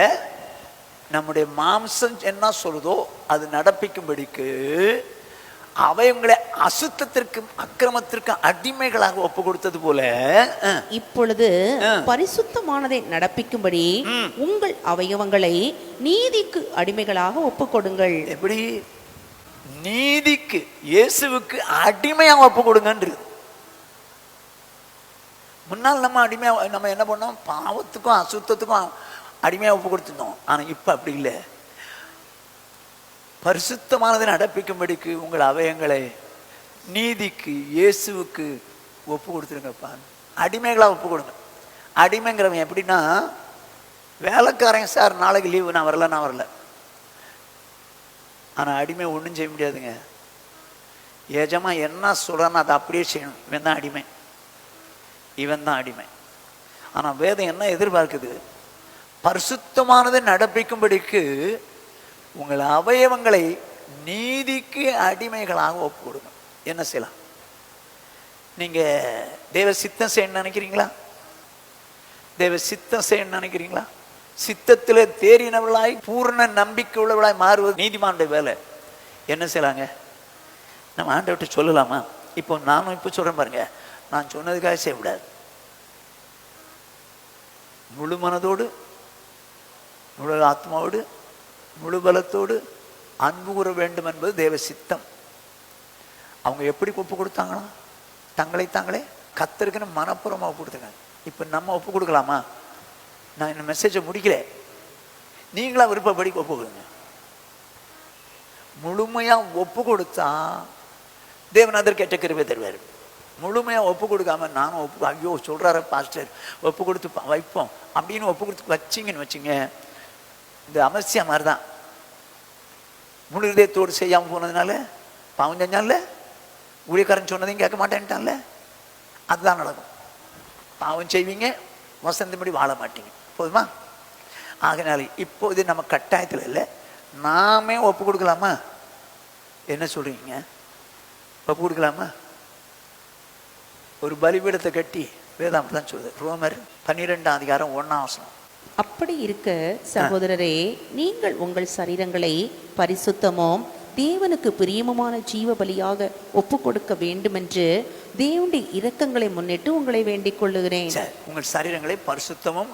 நம்முடைய மாம்சம் என்ன சொல்லுதோ அது நடப்பிக்கும்படிக்கு அவங்களை அசுத்தத்திற்கும் அக்கிரமத்திற்கும் அடிமைகளாக ஒப்பு கொடுத்தது போல இப்பொழுது பரிசுத்தமானதை நடப்பிக்கும்படி உங்கள் அவயவங்களை நீதிக்கு அடிமைகளாக ஒப்பு கொடுங்கள். எப்படி? நீதிக்கு, இயேசுவுக்கு அடிமையாக ஒப்பு கொடுங்கன்றது. முன்னால் நம்ம என்ன பண்ணோம்? பாவத்துக்கும் அசுத்தத்துக்கும் அடிமையாக ஒப்பு கொடுத்துருந்தோம். ஆனால் இப்போ அப்படி இல்லை. பரிசுத்தமானதை நடப்பிக்கும்படிக்கு உங்கள் அவயங்களை நீதிக்கு, இயேசுவுக்கு ஒப்பு கொடுத்துருங்கப்பா. அடிமைகளாக ஒப்பு கொடுங்க. அடிமைங்கிறவன் எப்படின்னா, வேலைக்காரன் சார் நாளைக்கு லீவு, நான் வரல. ஆனால் அடிமை ஒன்றும் செய்ய முடியாதுங்க. ஏஜமா என்ன சொல்கிறான்னு அதை அப்படியே செய்யணும். இவன் தான் அடிமை, இவன் தான் அடிமை. ஆனால் வேதம் என்ன எதிர்பார்க்குது? பரிசுத்தமானதை நடப்பிக்கும்படிக்கு உங்கள் அவயவங்களை நீதிக்கு அடிமைகளாக ஒப்பு கொடுங்க. என்ன செய்யலாம்? நீங்கள் தேவ சித்தம் செய்யணும்னு நினைக்கிறீங்களா? தேவ சித்தம் செய்யணும்னு நினைக்கிறீங்களா? சித்தத்தில் தேறினவளாய் பூர்ண நம்பிக்கை உள்ளவளாய் மாறுவது நீதிமானுடைய வேலை. என்ன செய்யலாங்க? நம்ம ஆண்டவர்கிட்ட சொல்லலாமா? இப்போ நானும் இப்போ சொல்கிறேன் பாருங்க, நான் சொன்னதுக்காக செய்யக்கூடாது. முழு மனதோடு, முழு ஆத்மாவோடு, முழு பலத்தோடு அன்பு கூற வேண்டும் என்பது தேவ சித்தம். அவங்க எப்படி ஒப்பு கொடுத்தாங்களா? தாங்களே கர்த்தருக்குன்னு மனப்பூர்வமாக ஒப்பு கொடுத்தாங்க. இப்போ நம்ம ஒப்பு கொடுக்கலாமா? நான் இந்த மெசேஜை முடிக்கல, நீங்களா விருப்பப்படி ஒப்பு கொடுங்க. முழுமையாக ஒப்பு கொடுத்தா தேவன் அதற்கேற்ற கிருபை தருவார். முழுமையாக ஒப்பு கொடுக்காம நானும் ஐயோ சொல்கிறார பாஸ்டர் ஒப்பு கொடுத்து வைப்போம் அப்படின்னு ஒப்பு கொடுத்து வச்சிங்கன்னு வச்சுங்க, இந்த அமர்சியா மாதிரி தான். முழு இதயத்தோடு செய்யாமல் போனதுனால பாவம் செஞ்சான்ல, ஊழியக்காரன் சொன்னதையும் கேட்க மாட்டேன்ட்டான்ல, அதுதான் நடக்கும். பாவம் செய்வீங்க, வசந்தபடி வாழ மாட்டீங்க. போதுமா? ஆகினால இப்போது நம்ம கட்டாயத்தில் இல்லை, நாமே ஒப்பு கொடுக்கலாமா? என்ன சொல்றீங்க? ஒப்பு கொடுக்கலாமா? ஒரு பலிபீடத்தை கட்டி வேதாம் தான் சொல்லுது. ரோமர் 12:1. அப்படி இருக்க சகோதரரே, நீங்கள் உங்கள் சரீரங்களை பரிசுத்தமும் தேவனுக்கு பிரியமுமான ஜீவ பலியாக ஒப்பு கொடுக்க வேண்டும் என்று தேவனுடைய இரக்கங்களை முன்னிட்டு உங்களை வேண்டிக் கொள்ளுகிறேன். உங்கள் சரீரங்களை பரிசுத்தமும்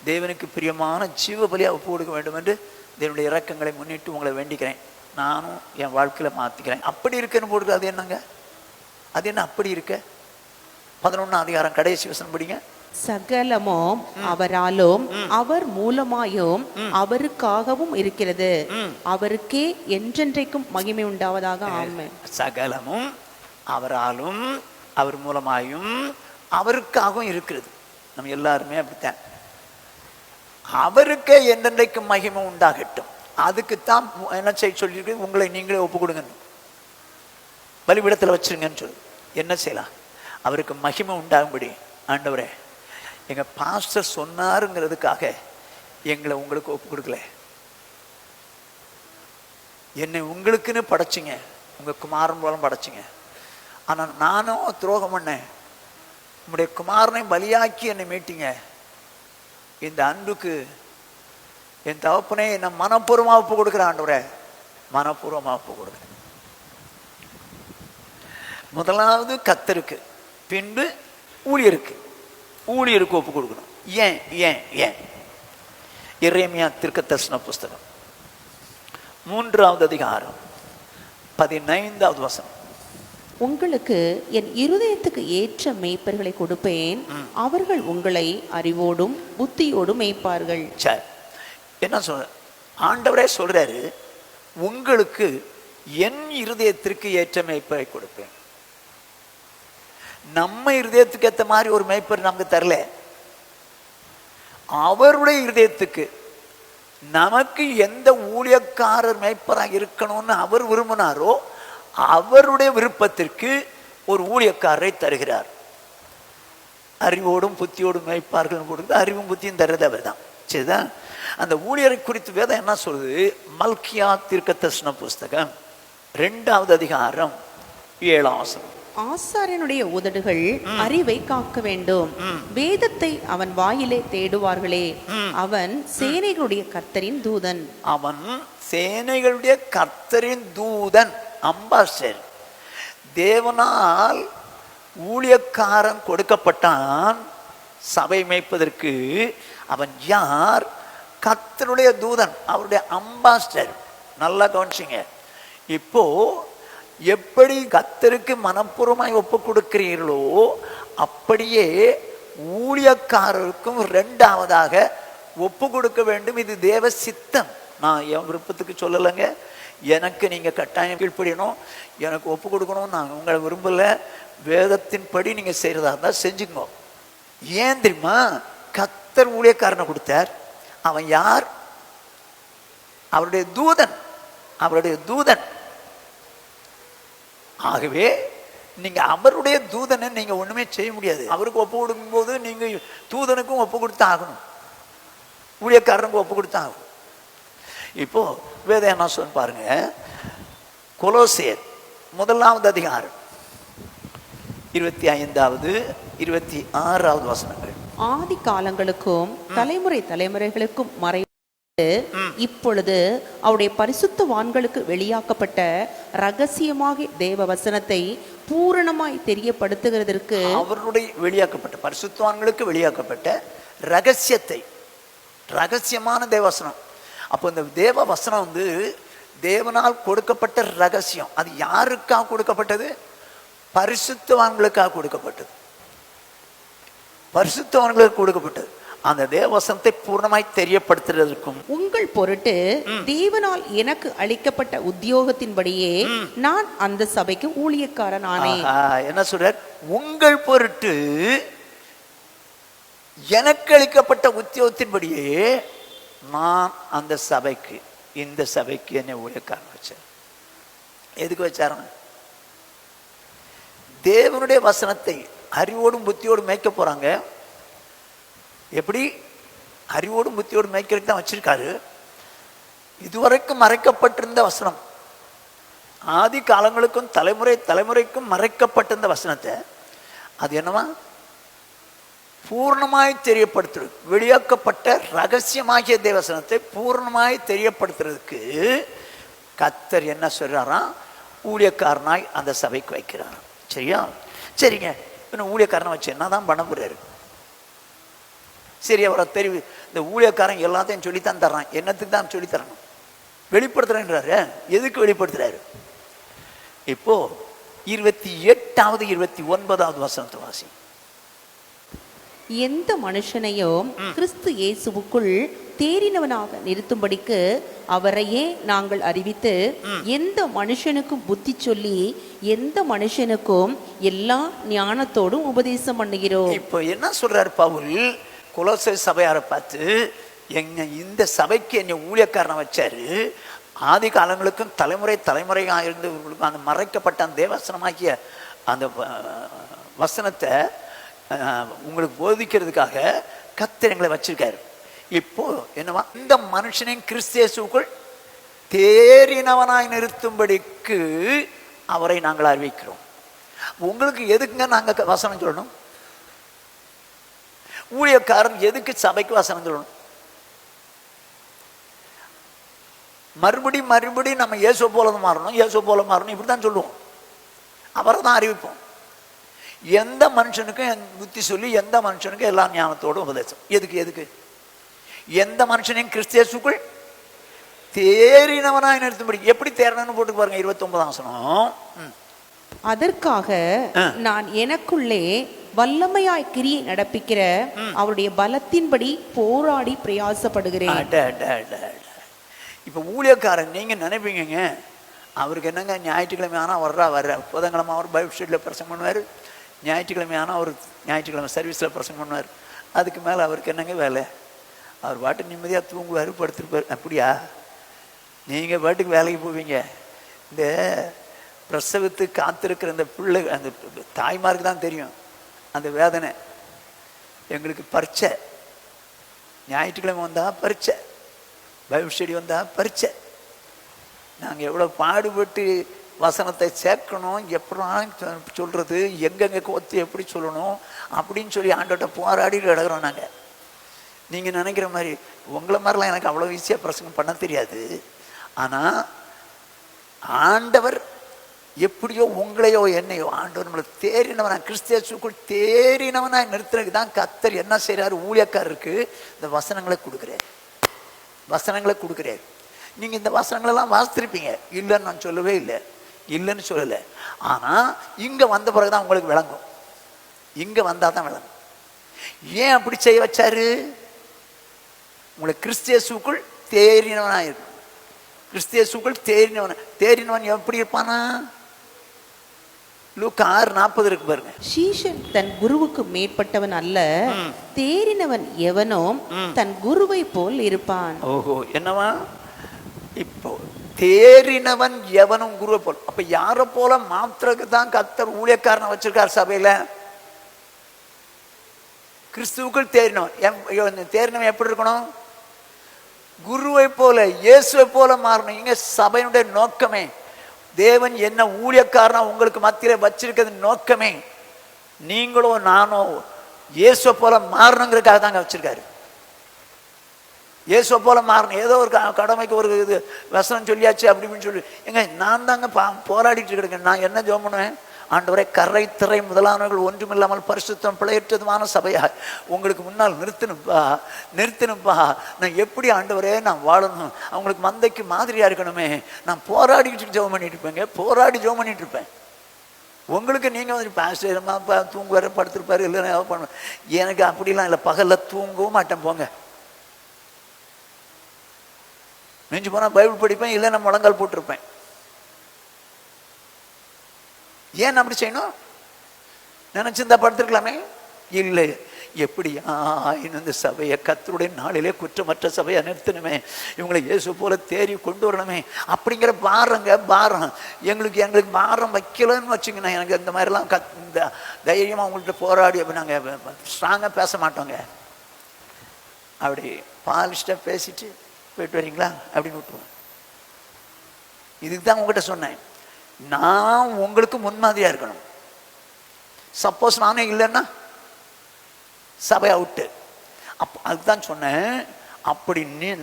தேவனுக்கு பிரியமான ஜீவ பலியாக ஒப்பு கொடுக்க வேண்டும் என்று தேவனுடைய இரக்கங்களை முன்னிட்டு உங்களை வேண்டிக்கிறேன். நானும் என் வாழ்க்கையில் மாற்றிக்கிறேன். அப்படி இருக்குன்னு போடுறது. அது என்னங்க? அது என்ன அப்படி இருக்க? 11 கடைசி வசனம் படிங்க. சகலமும் அவராலும் அவர் மூலமாயும் அவருக்காகவும் இருக்கிறது, அவருக்கே என்றென்றைக்கும் மகிமை உண்டாவதாக. ஆமென். சகலமும் அவராலும் அவர் மூலமாயும் அவருக்காகவும் இருக்கிறது. நம்ம எல்லாருமே அப்படித்தான். அவருக்கே என்றென்றைக்கும் மகிமை உண்டாகட்டும். அதுக்குத்தான் என்ன செய்ய சொல்லியிருக்கு? உங்களை நீங்களே ஒப்பு கொடுங்க, பலிபீடத்தில் வச்சிருங்கன்னு சொல்லு. என்ன செய்யலாம்? அவருக்கு மகிமை உண்டாகும்படி, ஆண்டவரே எங்கள் பாஸ்டர் சொன்னாருங்கிறதுக்காக எங்களை உங்களுக்கு ஒப்பு கொடுக்கல. என்னை உங்களுக்குன்னு படைச்சிங்க, உங்கள் குமாரன் மூலம் படைச்சிங்க. ஆனால் நானும் துரோகம் பண்ணேன், உங்களுடைய குமாரனை பலியாக்கி என்னை மீட்டீங்க. இந்த அன்புக்கு என் தகப்பனே நான் மனப்பூர்வமாக ஒப்பு கொடுக்குறேன். ஆண்டவரே மனப்பூர்வமாக ஒப்பு கொடுக்குறேன். முதலாவது கர்த்தருக்கு, பின்பு ஊழியருக்கு ஒப்பு கொடுக்கணும். ஏன் ஏன் ஏன்? எரேமியா தீர்க்கதரிசன புஸ்தகம் 3:15. உங்களுக்கு என் இருதயத்துக்கு ஏற்ற மேய்ப்பர்களை கொடுப்பேன், அவர்கள் உங்களை அறிவோடும் புத்தியோடும் மேய்ப்பார்கள். சரி, என்ன சொல்ற? ஆண்டவரே சொல்றாரு, உங்களுக்கு என் இருதயத்திற்கு ஏற்ற மேய்ப்பரை கொடுப்பேன். நம்ம இருதயத்துக்கு ஏற்ற மாதிரி ஒரு மேய்ப்பர் நமக்கு தரல. அவருடைய இருதயத்துக்கு நமக்கு எந்த ஊழியக்காரர் மேய்ப்பராக இருக்கணும்னு அவர் விரும்பினாரோ அவருடைய விருப்பத்திற்கு ஒரு ஊழியக்காரரை தருகிறார். அறிவோடும் புத்தியோடும் மேய்ப்பார்கள் கொடுத்து அறிவும் புத்தியும் தர்றது அவர் தான். சரிதான்? அந்த ஊழியரை குறித்து வேதம் என்ன சொல்லுது? மல்கியா தீர்க்கதரிசன புஸ்தகம் 2:7. ஆசாரியனுடைய உதடுகள் அறிவை காக்க வேண்டும். வேதத்தை அவன் வாயிலே தேடுவார்களே. அவன் சேனைகளுடைய கர்த்தரின் தூதன். அவன் சேனைகளுடைய கர்த்தரின் தூதன், அம்பாசடர். தேவனால் ஊழியக்காரன் கொடுக்கப்பட்டான் சபை மேய்ப்பதற்கு. அவன் யார்? கர்த்தருடைய தூதன், அவருடைய அம்பாசடர். நல்லா கவனிச்சிங்க. இப்போ எப்படி கர்த்தருக்கு மனப்பூர்வமாய் ஒப்பு கொடுக்கிறீர்களோ அப்படியே ஊழியக்காரருக்கும் இரண்டாவதாக ஒப்பு கொடுக்க வேண்டும். இது தேவ சித்தம். நான் என் விருப்பத்துக்கு சொல்லலைங்க. எனக்கு நீங்க கட்டாயம் கீழ்ப்படியணும், எனக்கு ஒப்பு கொடுக்கணும் நான் உங்களை விரும்பல. வேதத்தின்படி நீங்க செய்யறதா இருந்தால் செஞ்சுக்கோ. ஏன் தெரியுமா? கர்த்தர் ஊழியக்காரனை கொடுத்தார். அவன் யார்? அவருடைய தூதன், அவருடைய தூதன். ஆகவே நீங்க அவருடைய தூதனை நீங்க ஒண்ணுமே செய்ய முடியாது. அவருக்கு ஒப்பு கொடுக்கும் போது நீங்க தூதனுக்கும் ஒப்பு கொடுத்து ஆகணும், ஊழியக்காரனுக்கும் ஒப்பு கொடுத்து ஆகணும். இப்போ வேதம் என்ன சொல்ல பாருங்க. கொலோசியர் 1 அதிகாரம் 25வது 26வது வசனங்கள். ஆதி காலங்களுக்கும் தலைமுறை தலைமுறைகளுக்கும் மறை இப்பொழுது அவருடைய பரிசுத்தவான்களுக்கு வெளியாக்கப்பட்ட ரகசியமாக தேவ வசனத்தை பூரணமாய் தெரியப்படுத்துகிறதற்கு, அவருடைய வெளியாக்கப்பட்ட பரிசுத்தவான்களுக்கு வெளியாக்கப்பட்ட ரகசியத்தை, ரகசியமான தேவவசனம். அப்போ இந்த தேவ வசனம் வந்து தேவனால் கொடுக்கப்பட்ட ரகசியம். அது யாருக்காக கொடுக்கப்பட்டது? பரிசுத்தவான்களுக்காக கொடுக்கப்பட்டது, பரிசுத்தவான்களுக்கு கொடுக்கப்பட்டது. அந்த தேவவசனத்தை பூர்ணமாய் தெரியப்படுத்துறதற்கும் உங்கள் பொருட்டு தேவனால் எனக்கு அளிக்கப்பட்ட உத்தியோகத்தின்படியே நான் அந்த சபைக்கு ஊழியக்காரன் ஆனேன். என்ன சொல்றார்? உங்கள் பொருட்டு எனக்கு அளிக்கப்பட்ட உத்தியோகத்தின்படியே நான் அந்த சபைக்கு, இந்த சபைக்கு என்னை ஊழியக்காரன் வச்சேன். எதுக்கு வச்சாரன்? தேவனுடைய வசனத்தை அறிவோடும் புத்தியோடும் மேய்க்க போறாங்க. எப்படி? அறிவோடும் புத்தியோடும் மேய்க்கிறதுக்கு தான் வச்சிருக்காரு. இதுவரைக்கும் மறைக்கப்பட்டிருந்த வசனம், ஆதி காலங்களுக்கும் தலைமுறை தலைமுறைக்கும் மறைக்கப்பட்டிருந்த வசனத்தை அது என்னவா பூர்ணமாய் தெரியப்படுத்துறது, வெளியாக்கப்பட்ட ரகசியமாகிய தேவசனத்தை பூர்ணமாய் தெரியப்படுத்துறதுக்கு கர்த்தர் என்ன சொல்றாராம்? ஊழியக்காரனாய் அந்த சபைக்கு வைக்கிறார். சரியா? சரிங்க. இன்னும் ஊழியக்காரனை வச்சு என்னதான் பண்ண போறாரு? சரி, அவரை தெரிவி இந்த ஊழியக்காரன் எல்லாத்தையும் சொல்லித்தான் தர்றான். என்னத்துக்கு தான் சொல்லி தரணும்? வெளிப்படுத்துறேன்றாரு. எதுக்கு வெளிப்படுத்துறாரு? இப்போ 28வது 29வது வசனத்தை வாசி. எந்த மனுஷனையும் கிறிஸ்து இயேசுவுக்குள் தேறினவனாக நிறுத்தும்படிக்கு அவரையே நாங்கள் அறிவித்து, எந்த மனுஷனுக்கும் புத்தி சொல்லி எந்த மனுஷனுக்கும் எல்லா ஞானத்தோடும் உபதேசம் பண்ணுகிறோம். இப்போ என்ன சொல்றாரு பவுல்? கொலோசை சபையாரை பார்த்து, எங்க இந்த சபைக்கு என்னை ஊழியக்காரனை வச்சாரு. ஆதி காலங்களுக்கும் தலைமுறை தலைமுறையாக இருந்தவர்களுக்கும் அந்த மறைக்கப்பட்ட அந்த தேவசனமாகிய அந்த வசனத்தை உங்களுக்கு போதிக்கிறதுக்காக கர்த்தர் எங்களை வச்சிருக்காரு. இப்போ என்னவா? இந்த மனுஷனையும் கிறிஸ்து இயேசுவுக்குள் தேறினவனாய் நிறுத்தும்படிக்கு அவரை நாங்கள் அறிவிக்கிறோம். உங்களுக்கு எதுக்குங்க நாங்கள் வசனம் சொல்லணும்? ஊழியக்காரன் எதுக்கு சபைக்கு வசனம் சொல்லணும்? மறுபடி நம்ம இயேசு போல மாறணும், இயேசு போல மாறணும், இப்படிதான் சொல்லுவோம். அவரை தான் அறிவிப்போம். எந்த மனுஷனுக்கும் புத்தி சொல்லி எந்த மனுஷனுக்கும் எல்லா ஞானத்தோடும் உபதேசம். எதுக்கு? எந்த மனுஷனையும் கிறிஸ்து இயேசுக்குள் தேறினவனாய் நிறுத்தும்படி. எப்படி தேறணும்னு போட்டு பாருங்க 29ஆம் வசனம். அதற்காக நான் எனக்குள்ளே வல்லமையாய் கிரியை நடப்பிக்கிற அவருடைய பலத்தின்படி போராடி பிரயாசப்படுகிறேன். இப்ப ஊழியக்காரன் நீங்க நினைப்பீங்க, அவருக்கு என்னங்க ஞாயிற்றுக்கிழமை ஆனால் வர்ற புதன்கிழமை அவர் பைபிள் ஸ்டடியில் பிரசங்கம் பண்ணுவார், ஞாயிற்றுக்கிழமை ஆனால் அவர் ஞாயிற்றுக்கிழமை சர்வீஸில் பிரசங்கம் பண்ணுவார். அதுக்கு மேலே அவருக்கு என்னங்க வேலை? அவர் பாட்டு நிம்மதியாக தூங்குவார், படுத்துருப்பார். அப்படியா? நீங்கள் பாட்டுக்கு வேலைக்கு போவீங்க. இந்த பிரசவத்துக்கு காத்திருக்கிற இந்த பிள்ளை, அந்த தாய்மாருக்கு தான் தெரியும் அந்த வேதனை. எங்களுக்கு பரீட்சை, ஞாயிற்றுக்கிழமை வந்தால் பரீட்சை, பைபிள் ஸ்டடி வந்தால் பரீட்சை. நாங்கள் எவ்வளோ பாடுபட்டு வசனத்தை சேர்க்கணும், எப்படி சொல்றது, எங்கெங்க கோத்து எப்படி சொல்லணும் அப்படின்னு சொல்லி ஆண்டவர்கிட்ட போராடி கிடக்குறோம் நாங்கள். நீங்கள் நினைக்கிற மாதிரி உங்களை மாதிரிலாம் எனக்கு அவ்வளோ ஈஸியாக பிரசங்கம் பண்ண தெரியாது. ஆனால் ஆண்டவர் எப்படியோ உங்களையோ என்னையோ ஆண்டவர் நம்மளை தேறினவனா, கிறிஸ்தியேசுக்குள் தேறினவனா நிறுத்துறதுக்கு தான் கர்த்தர் என்ன செய்கிறாரு, ஊழியக்காரருக்கு இந்த வசனங்களை கொடுக்குறாரு. வசனங்களை கொடுக்குறாரு. நீங்கள் இந்த வசனங்களெல்லாம் வாசித்திருப்பீங்க, இல்லைன்னு நான் சொல்லவே இல்லை, இல்லைன்னு சொல்லலை. ஆனால் இங்கே வந்த பிறகு தான் உங்களுக்கு விளங்கும். இங்கே வந்தால் தான் விளங்கும். ஏன் அப்படி செய்ய வச்சாரு? உங்களை கிறிஸ்தியேசுக்குள் தேறினவனா இருக்கும். கிறிஸ்தியேசுக்குள் தேறினவன் எப்படி இருப்பானா? லூக்கா 6:40 இருக்கு பாருங்க. சீஷன் தன் குருவுக்கு மேற்பட்டவன் அல்ல, தேறினவன் எவனோ தன் குருவை போல் இருப்பான். ஓஹோ, என்னவா? இப்போ தேறினவன் எவனும் குருவை போல். அப்ப யாரை போல மாத்திரக்கு தான் கர்த்தர் ஊழியக்காரனை வச்சிருக்கார் சபையில? கிறிஸ்துவுக்குள் தேறினவன். தேறினவன் எப்படி இருக்கணும்? குருவை போல, இயேசுவை போல மாறணும். இங்க சபையினுடைய நோக்கமே, தேவன் என்ன ஊழியக்காரனா உங்களுக்கு மத்தியில வச்சிருக்கிறது நோக்கமே நீங்களோ நானோ இயேசுவை போல மாறணுங்கிறதுக்காக தாங்க வச்சிருக்காரு. இயேசுவை போல மாறணும். ஏதோ ஒரு கடமைக்கு ஒரு இது வசனம் சொல்லியாச்சு அப்படின்னு சொல்லி எங்க நான் தாங்க போராடிட்டு இருக்கேன். நான் என்ன ஜெபம் பண்ணுவேன்? ஆண்டவரே, கரை திரை முதலானவர்கள் ஒன்றுமில்லாமல் பரிசுத்தம் பிழையற்றதுமான சபையாக உங்களுக்கு முன்னால் நிறுத்தணும்பா. நான் எப்படி ஆண்டவரே நான் வாழணும்? அவங்களுக்கு மந்தைக்கு மாதிரியா இருக்கணுமே. நான் போராடிக்கிட்டு ஜெபம் பண்ணிட்டு இருப்பேங்க, போராடி ஜெபம் பண்ணிட்டு இருப்பேன். உங்களுக்கு நீங்கள் வந்து பாஸ்டர்மா தூங்குவார படுத்திருப்பாரு, இல்லைன்னா ஏதாவது பண்ணுவேன். எனக்கு அப்படிலாம் இல்லை, பகலில் தூங்கவும் மாட்டேன். போங்க, நெஞ்சு போனால் பைபிள் படிப்பேன், இல்லைன்னா முழங்கால் போட்டிருப்பேன். ஏன் அப்படி செய்யணும்? நினைச்சிருந்தா படுத்திருக்கலாமே. இல்லை, எப்படியா இந்த சபையை கர்த்தருடைய நாளிலே குற்றமற்ற சபையை நிறுத்தணுமே, இவங்களை இயேசு போல தேறி கொண்டு வரணுமே அப்படிங்கிற பாரம் எங்களுக்கு பாரம் வைக்கலன்னு வச்சுங்கன்னா, எனக்கு இந்த மாதிரிலாம் இந்த தைரியமாக உங்கள்கிட்ட போராடி அப்படி நாங்கள் ஸ்ட்ராங்காக பேச மாட்டோங்க. அப்படி பாலிஷ்டாக பேசிட்டு போயிட்டு வரீங்களா அப்படின்னு விட்டுருவோம். இதுக்கு தான் உங்ககிட்ட சொன்னேன், நான் உங்களுக்கு முன்மாதிரியா இருக்கணும். சப்போஸ் நானே இல்லைன்னா சபை அவுட்டு. அதுதான் சொன்னேன். அப்படி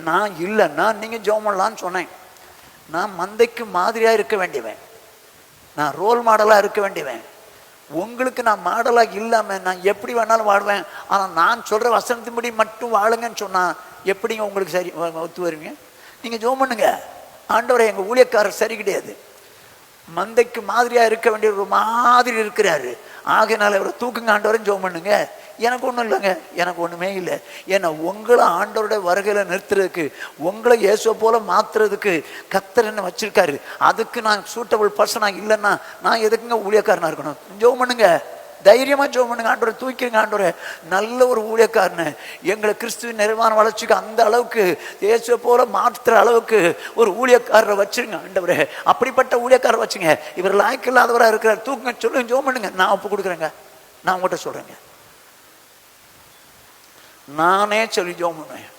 நான் இல்லைன்னா நீங்க ஜெபம் பண்ணலான்னு சொன்னேன். நான் மந்தைக்கு மாதிரியா இருக்க வேண்டியவன், நான் ரோல் மாடலா இருக்க வேண்டியவன். உங்களுக்கு நான் மாடலா இல்லாம நான் எப்படி வேணாலும் வாழ்வேன். ஆனா நான் சொல்ற வசனத்தின்படி மட்டும் வாழுங்கன்னு சொன்னா எப்படிங்க உங்களுக்கு சரி ஒத்து வருவீங்க? நீங்க ஜெபம் பண்ணுங்க, ஆண்டவரே எங்க ஊழியக்காரர் சரி கிடையாது, மந்தைக்கு மாதிரியா இருக்க வேண்டிய ஒரு மாதிரி இருக்கிறாரு, ஆகையினால அவரை தூக்குங்க ஆண்டவரையும் ஜெபம் பண்ணுங்க. எனக்கு ஒன்றும் இல்லைங்க, எனக்கு ஒன்றுமே இல்லை. ஏன்னா உங்களை ஆண்டவருடைய வருகையில் நிறுத்துறதுக்கு, உங்களை இயேசுவை போல மாத்துறதுக்கு கர்த்தர் என்ன வச்சிருக்காரு. அதுக்கு நான் சூட்டபிள் பர்சனாக இல்லைன்னா நான் எதுக்குங்க ஊழியக்காரனா இருக்கணும்? ஜெபம் பண்ணுங்க, தைரியமா ஜெபம் பண்ணுங்க. ஆண்டவரை தூக்கிடுங்க. ஆண்டவரை, நல்ல ஒரு ஊழியக்காரனை எங்களை கிறிஸ்துவின் நிறைவான வளர்ச்சிக்கு அந்த அளவுக்கு இயேசுவை போல மாற்றுற அளவுக்கு ஒரு ஊழியக்காரரை வச்சிருங்க ஆண்டவரே. அப்படிப்பட்ட ஊழியக்காரரை வச்சுங்க. இவர் லாய்க்கு இல்லாதவராக இருக்கிறார், தூக்குங்க, சொல்லுங்க, ஜெபம் பண்ணுங்க. நான் ஒப்பு கொடுக்குறேங்க. நான் உங்கள்கிட்ட சொல்றேங்க, நானே சொல்லி ஜெபம் பண்ணுவேன்.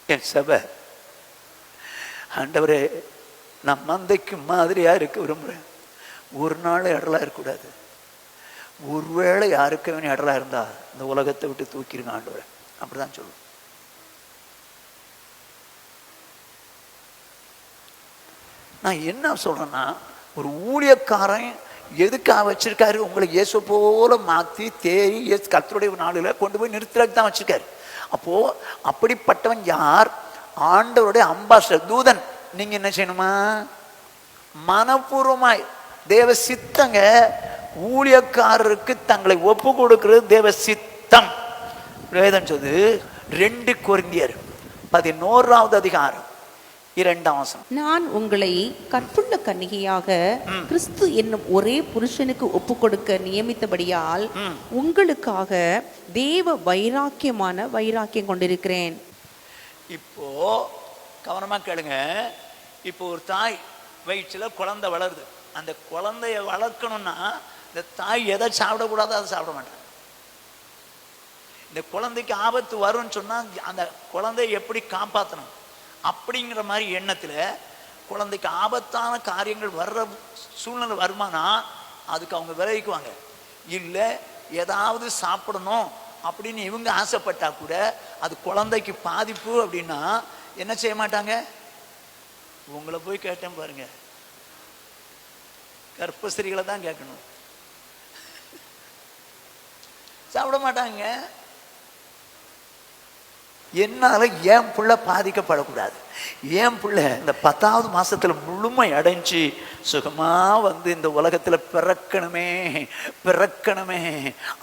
என் சபை, ஆண்டவரே, நான் மந்தைக்கு மாதிரியா இருக்க விரும்புறேன். ஒரு நாள் இடலா இருக்கக்கூடாது. ஒருவேளை யாருக்கு வேணும் இடலா இருந்தா இந்த உலகத்தை விட்டு தூக்கிடுங்க ஆண்டவரே. அப்படிதான் சொல்லுவோம். நான் என்ன சொல்றேன்னா, ஒரு ஊழியக்காரன் எதுக்காக வச்சிருக்காரு? உங்களை இயேசு போல மாற்றி தேறி கர்த்தருடைய நாளில் கொண்டு போய் நிறுத்துறதுக்கு தான் வச்சிருக்காரு. அப்போ அப்படிப்பட்டவன் யார்? ஆண்டவருடைய அம்பாசடர், தூதன். நீங்க என்ன செய்யணுமா? மனப்பூர்வமாய் தேவ சித்தங்க. ஊழியக்காரருக்கு தங்களை ஒப்பு கொடுக்கிறது தேவ சித்தம். வேதம் சொல்லுது 2 கொரிந்தியர் 11வது அதிகாரம் 2ஆம் வசனம், நான் உங்களை கற்புள்ள கன்னிகையாக கிறிஸ்து என்னும் ஒரே புருஷனுக்கு ஒப்பு கொடுக்க நியமித்தபடியால் உங்களுக்காக தேவ வைராக்கியம் கொண்டிருக்கிறேன். இப்போ கவனமா கேளுங்க. இப்போ ஒரு தாய் வயிற்றுல குழந்தை வளருது. அந்த குழந்தைய வளர்க்கணும்னா இந்த தாய் எதை சாப்பிடக்கூடாதோ அதை சாப்பிட மாட்டாங்க. இந்த குழந்தைக்கு ஆபத்து வரும்னு சொன்னா அந்த குழந்தைய எப்படி காப்பாற்றணும் அப்படிங்கிற மாதிரி எண்ணத்துல குழந்தைக்கு ஆபத்தான காரியங்கள் வர்ற சூழ்நிலை வருமானா அதுக்கு அவங்க விளைவிக்குவாங்க. இல்லை ஏதாவது சாப்பிடணும் அப்படின்னு இவங்க ஆசைப்பட்டா கூட அது குழந்தைக்கு பாதிப்பு அப்படின்னா என்ன செய்ய மாட்டாங்க? உங்களை போய் கேட்டேன் பாருங்க, கர்ப்பஸ்திரிகளை தான் கேட்கணும், சாப்பிட மாட்டாங்க. என்னால என் புள்ள பாதிக்கப்படக்கூடாது, என் புள்ள இந்த 10வது மாசத்துல முழுமை அடைஞ்சு சுகமா வந்து இந்த உலகத்துல பிறக்கணுமே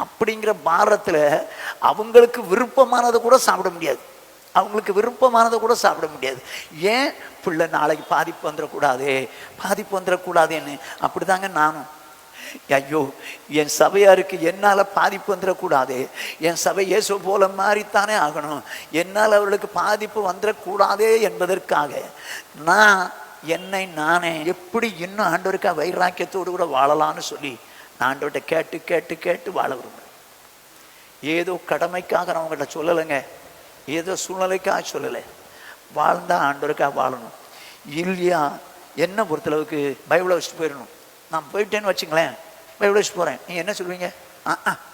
அப்படிங்கிற பாரத்துல அவங்களுக்கு விருப்பமானதை கூட சாப்பிட முடியாது, அவங்களுக்கு விருப்பமானதை கூட சாப்பிட முடியாது. ஏன்? பிள்ளை நாளைக்கு பாதிப்பு வந்துடக்கூடாதுன்னு. அப்படிதாங்க நானும். ஐயோ, என் சபையாருக்கு என்னால் பாதிப்பு வந்துடக்கூடாது, என் சபை இயேசு போல மாதிரித்தானே ஆகணும், என்னால் அவர்களுக்கு பாதிப்பு வந்துடக்கூடாதே என்பதற்காக நான் என்னை நானே எப்படி இன்னும் ஆண்டவருக்கா வைராக்கியத்தோடு கூட வாழலான்னு சொல்லி நான் ஆண்டவர்கிட்ட கேட்டு கேட்டு கேட்டு வாழ விரும்புகிறேன். ஏதோ கடமைக்காக நான் உங்கள்கிட்ட சொல்லலைங்க, ஏதோ சூழ்நிலைக்காக சொல்லலை. வாழ்ந்தா ஆண்டவருக்காக வாழணும். இல்லையா என்ன பொறுத்தளவுக்கு பைபிளை வச்சுட்டு போயிடணும். நான் போயிட்டேன்னு வச்சுங்களேன், பைபிளை வச்சுட்டு போகிறேன், நீ என்ன சொல்லுவீங்க?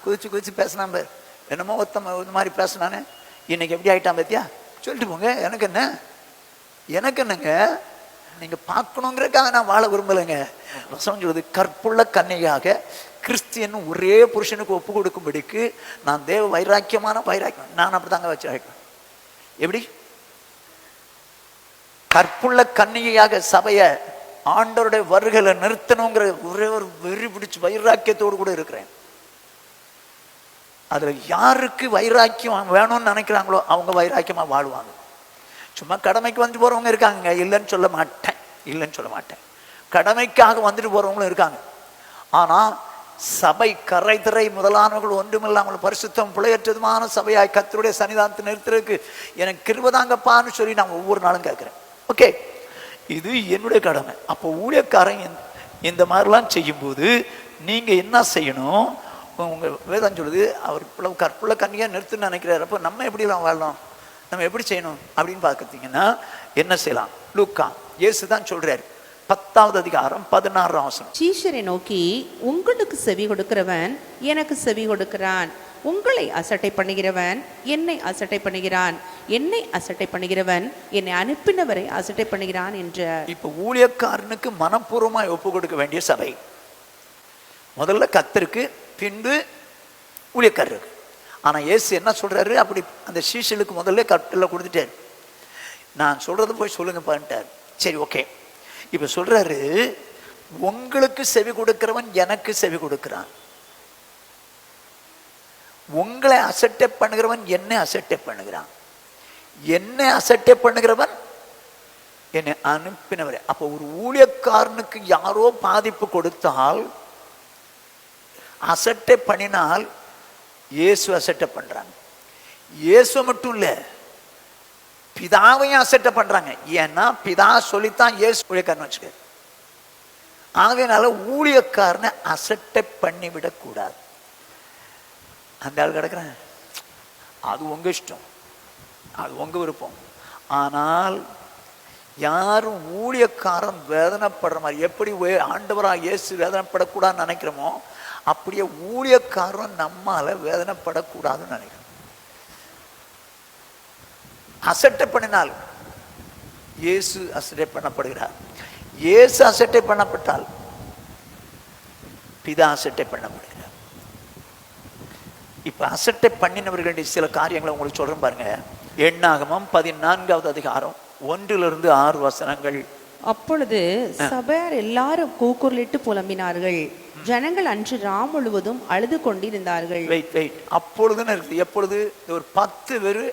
குதிச்சு பேசினா பார், என்னமோ இந்த மாதிரி பேசினானே, இன்னைக்கு எப்படி ஆகிட்டான் பத்தியா, சொல்லிட்டு போங்க. எனக்கு என்னங்க, நீங்கள் பார்க்கணுங்கிறதுக்காக நான் வாழ விரும்பலைங்க. வசனம் சொல்லுது, கற்புள்ள கன்னியாக கிறிஸ்தியன் ஒரே புருஷனுக்கு ஒப்பு கொடுக்கும்படிக்கு நான் தேவ வைராக்கியம் நான் அப்படி தாங்க வச்சு ஆகிட்டேன். எப்படி? கற்புள்ள கன்னிகையாக சபையை ஆண்டவருடைய வருகையில நிறுத்தணுங்கிற ஒரே ஒரு வெறி பிடிச்சு வைராக்கியத்தோடு கூட இருக்கிறேன். அதுல யாருக்கு வைராக்கியம் வேணும்னு நினைக்கிறாங்களோ அவங்க வைராக்கியமா வாழ்வாங்க. சும்மா கடமைக்கு வந்து போறவங்க இருக்காங்க, இல்லைன்னு சொல்ல மாட்டேன். கடமைக்காக வந்துட்டு போறவங்களும் இருக்காங்க. ஆனா சபை கரைதிரை முதலானவர்கள் ஒன்றுமில்லாமல் பரிசுத்தம் பிழையற்றதுமான சபையாய் கர்த்தருடைய சன்னிதானத்தை நிறுத்துறதுக்கு எனக்கு கிருபைதாங்கப்பான்னு சொல்லி நான் ஒவ்வொரு நாளும் கேட்கிறேன். ஓகே, இது என்னுடைய கடமை. அப்போ ஊழியக்காரன் இந்த மாதிரிலாம் செய்யும்போது நீங்க என்ன செய்யணும்? உங்க வேதம் சொல்லுது, அவர் கற்புள்ள கன்னியா நிறுத்துன்னு நினைக்கிறாரு. அப்போ நம்ம எப்படிலாம் வாழணும், நம்ம எப்படி செய்யணும் அப்படின்னு பார்த்துட்டீங்கன்னா என்ன செய்யலாம்? லூக்கா இயேசு தான் சொல்றாரு, 10வது அதிகாரம் 16ஆம் வசனம். சீஷரை நோக்கி, உங்களுக்கு செவி கொடுக்கிறவன் எனக்கு செவி கொடுக்கிறான், உங்களை அசட்டை பண்ணுகிறவன் என்னை அசட்டை பண்ணுகிறான், என்னை அசட்டை பண்ணுகிறவன் என்னை அனுப்பினவரை அசட்டை பண்ணுகிறான் என்ற. இப்ப ஊழியக்காரனுக்கு மனப்பூர்வமாய் ஒப்பு கொடுக்க வேண்டிய சபை முதல்ல கர்த்தருக்கு, பின்பு ஊழியக்காரருக்கு. ஆனா இயேசு என்ன சொல்றாரு? அப்படி அந்த சீஷலுக்கு முதல்ல கட்டளை கொடுத்துட்டாரு, நான் சொல்றது போய் சொல்லுங்க பண்ணிட்டார். சரி, ஓகே. இப்ப சொல்றாரு, உங்களுக்கு செவி கொடுக்கிறவன் எனக்கு செவி கொடுக்கிறான், உங்களை அசட்டை பண்ணுகிறவன் என்னை அசட்டை பண்ணுகிறான், என்னை அசட்டை பண்ணுகிறவன் என்னை அனுப்பினவரே. அப்போ ஒரு ஊழியக்காரனுக்கு யாரோ பாதிப்பு கொடுத்தால், அசட்டை பண்ணினால் இயேசு அசட்டை பண்றாங்க. இயேசு மட்டும் இல்ல, பிதாவையும் அசட்டை பண்றாங்க. ஏன்னா பிதா சொல்லித்தான் இயேசு ஊழியக்காரன் வச்சுக்க. ஆகையினால ஊழியக்காரனை அசட்டை பண்ணிவிடக் கூடாது. அந்த ஆள் கிடக்குறேன், அது உங்க இஷ்டம், அது உங்க விருப்பம். ஆனால் யாரும் ஊழியக்காரன் வேதனைப்படுற மாதிரி, எப்படி ஆண்டவராக இயேசு வேதனைப்படக்கூடாதுன்னு நினைக்கிறோமோ அப்படியே ஊழியக்காரன் நம்மால வேதனைப்படக்கூடாதுன்னு நினைக்கிறோம். அசட்டை பண்ணினால் இயேசு அசட்டை பண்ணப்படுகிறார், இயேசு அசட்டை பண்ணப்பட்டால் பிதா அசட்டை பண்ணப்படுகிறார். இப்ப அசட்டை பண்ணினவர்களுடைய சில காரியங்களை உங்களுக்கு சொல்றேன் பாருங்க. எண்ணாகமம் 14வது அதிகாரம் 1லிருந்து 6 வசனங்கள். அப்பொழுது சபையார் எல்லாரும் கூக்குரலிட்டு புலம்பினார்கள், ஜனங்கள் அன்று ராம் முழுவதும் அழுது கொண்டிருந்தார்கள். அப்பொழுதுன்னு இருக்குது. எப்பொழுது? ஒரு 10 பேர்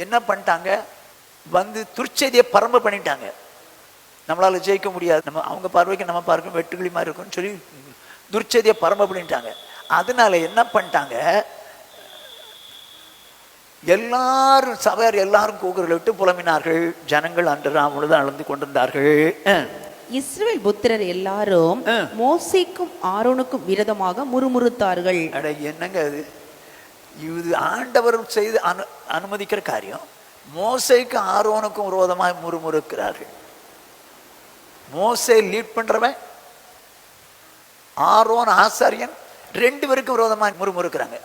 என்ன பண்ணிட்டாங்க, வந்து துர்ச்செய்தியை பரம்ப பண்ணிட்டாங்க. நம்மளால ஜெயிக்க முடியாது, நம்ம அவங்க பார்வைக்கு நம்ம பார்க்கும் வெட்டுக்கிளி மாதிரி இருக்கும்னு சொல்லி துர்ச்செய்தியை பரம்ப பண்ணிட்டாங்க. அதனால என்ன பண்ணிட்டாங்க, எல்லாரும் சபையார் எல்லாரும் கூக்குரல் விட்டு புலம்பினார்கள். ஜனங்கள் அன்று ராம் முழுவதும் அழுது கொண்டிருந்தார்கள். இஸ்ரவேல் புத்திரர் எல்லாரும் மோசேக்கும் ஆரோனுக்கும் விரோதமாக முறுமுறுத்தார்கள். என்னங்க அது? இது ஆண்டவர் செய்து அனுமதிக்கிற காரியம். மோசேக்கும் ஆரோனுக்கும் விரோதமாக முறுமுறுக்கிறார்கள். மோசே லீட் பண்றவன், ஆரோன் ஆசாரியன், 2 பேருக்கும் விரோதமா முறுமுறுக்கிறாங்க.